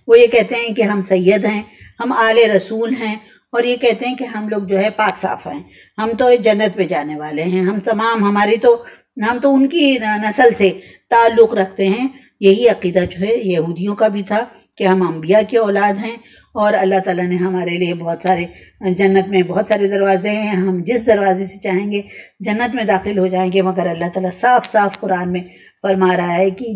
وہ یہ کہتے ہیں کہ ہم سید ہیں، ہم آل رسول ہیں، اور یہ کہتے ہیں کہ ہم لوگ جو ہے پاک صاف ہیں، ہم تو جنت پہ جانے والے ہیں، ہم تو ان کی نسل سے تعلق رکھتے ہیں۔ یہی عقیدہ جو ہے یہودیوں کا بھی تھا کہ ہم انبیاء کی اولاد ہیں، اور اللہ تعالیٰ نے ہمارے لیے بہت سارے جنت میں بہت سارے دروازے ہیں، ہم جس دروازے سے چاہیں گے جنت میں داخل ہو جائیں گے۔ مگر اللہ تعالیٰ صاف صاف قرآن میں فرما رہا ہے کہ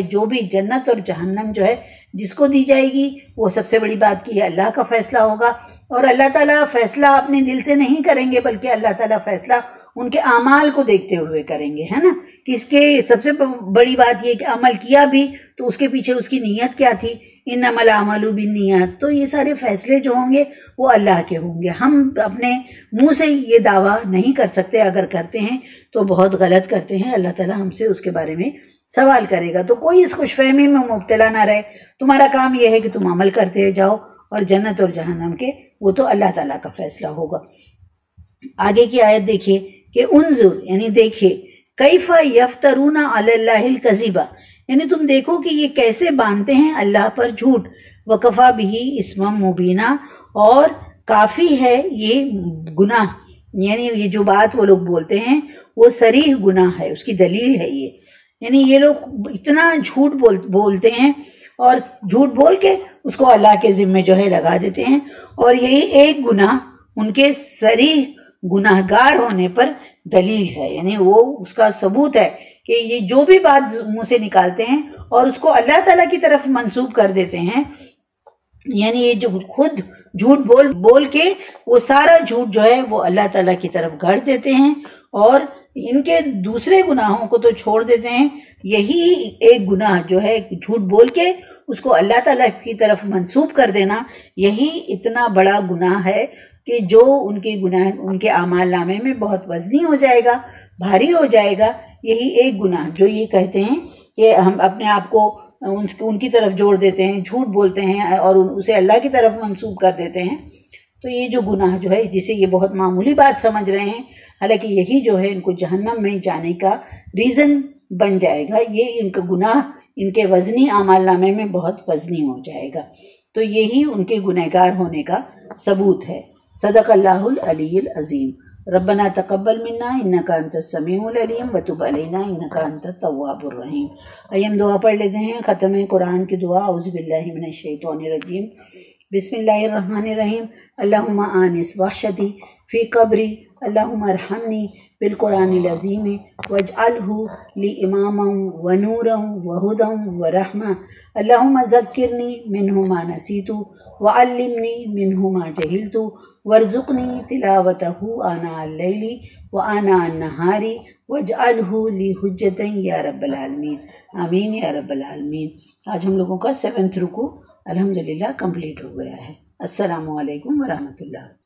جو بھی جنت اور جہنم جو ہے جس کو دی جائے گی، وہ سب سے بڑی بات کی ہے اللہ کا فیصلہ ہوگا، اور اللہ تعالیٰ فیصلہ اپنے دل سے نہیں کریں گے بلکہ اللہ تعالیٰ فیصلہ ان کے اعمال کو دیکھتے ہوئے کریں گے، ہے نا، کس کے سب سے بڑی بات یہ کہ عمل کیا بھی تو اس کے پیچھے اس کی نیت کیا تھی، انما الاعمال بالنیات. تو یہ سارے فیصلے جو ہوں گے وہ اللہ کے ہوں گے. ہم اپنے منہ سے یہ دعویٰ نہیں کر سکتے، اگر کرتے ہیں تو بہت غلط کرتے ہیں. اللہ تعالیٰ ہم سے اس کے بارے میں سوال کرے گا. تو کوئی اس خوش فہمی میں مبتلا نہ رہے. تمہارا کام یہ ہے کہ تم عمل کرتے جاؤ، اور جنت اور جہنم کے وہ تو اللہ تعالیٰ کا فیصلہ ہوگا. آگے کی آیت دیکھیے کہ انظر یعنی دیکھیے، کیف یفترون علی اللہ الکذبا، یعنی تم دیکھو کہ یہ کیسے باندھتے ہیں اللہ پر جھوٹ. وکفا بہ اسما مبینا، اور کافی ہے یہ گناہ، یعنی یہ جو بات وہ لوگ بولتے ہیں وہ صریح گناہ ہے، اس کی دلیل ہے یہ. یعنی یہ لوگ اتنا جھوٹ بولتے ہیں اور جھوٹ بول کے اس کو اللہ کے ذمے جو ہے لگا دیتے ہیں، اور یہی ایک گناہ ان کے صریح گناہ گار ہونے پر دلیل ہے. یعنی وہ اس کا ثبوت ہے کہ یہ جو بھی بات منہ سے نکالتے ہیں اور اس کو اللہ تعالیٰ کی طرف منسوب کر دیتے ہیں، یعنی یہ جو خود جھوٹ بول کے وہ سارا جھوٹ جو ہے وہ اللہ تعالیٰ کی طرف گھڑ دیتے ہیں، اور ان کے دوسرے گناہوں کو تو چھوڑ دیتے ہیں. یہی ایک گناہ جو ہے جھوٹ بول کے اس کو اللہ تعالیٰ کی طرف منسوب کر دینا، یہی اتنا بڑا گناہ ہے کہ جو ان کے اعمال نامے میں بہت وزنی ہو جائے گا، بھاری ہو جائے گا. یہی ایک گناہ جو یہ کہتے ہیں کہ ہم اپنے آپ کو ان کی طرف جوڑ دیتے ہیں، جھوٹ بولتے ہیں اور اسے اللہ کی طرف منسوب کر دیتے ہیں. تو یہ جو گناہ جو ہے جسے یہ بہت معمولی بات سمجھ رہے ہیں، حالانکہ یہی جو ہے ان کو جہنم میں جانے کا ریزن بن جائے گا. یہ ان کا گناہ ان کے وزنی اعمال نامے میں بہت وزنی ہو جائے گا. تو یہی ان کے گنہگار ہونے کا ثبوت ہے. صدق اللہ العلی العظیم. ربنا تقبل منا انک انت السمیع العلیم وتب علینا انک انت التواب الرحیم. آئیے ہم دعا پڑھ لیتے ہیں، ختم قرآن کی دعا. اعوذ باللہ من الشیطان الرجیم، بسم اللہ الرحمن الرحیم. اللہم آنس وحشتی فی قبری، اللہم ارحمنی بالقرآن العظیم واجعلہ لی اماما ونورا وہدا ورحمہ. اللہم ذکرنی منہ ما نسیت وعلمنی منہ ما جہلت وارزقنی تلاوتہ آناء اللیل وآناء النہار واجعلہ لی حجتا یا رب العالمین. آمین یا رب العالمین. آج ہم لوگوں کا 7واں رکوع الحمدللہ کمپلیٹ ہو گیا ہے. السلام علیکم ورحمۃ اللہ.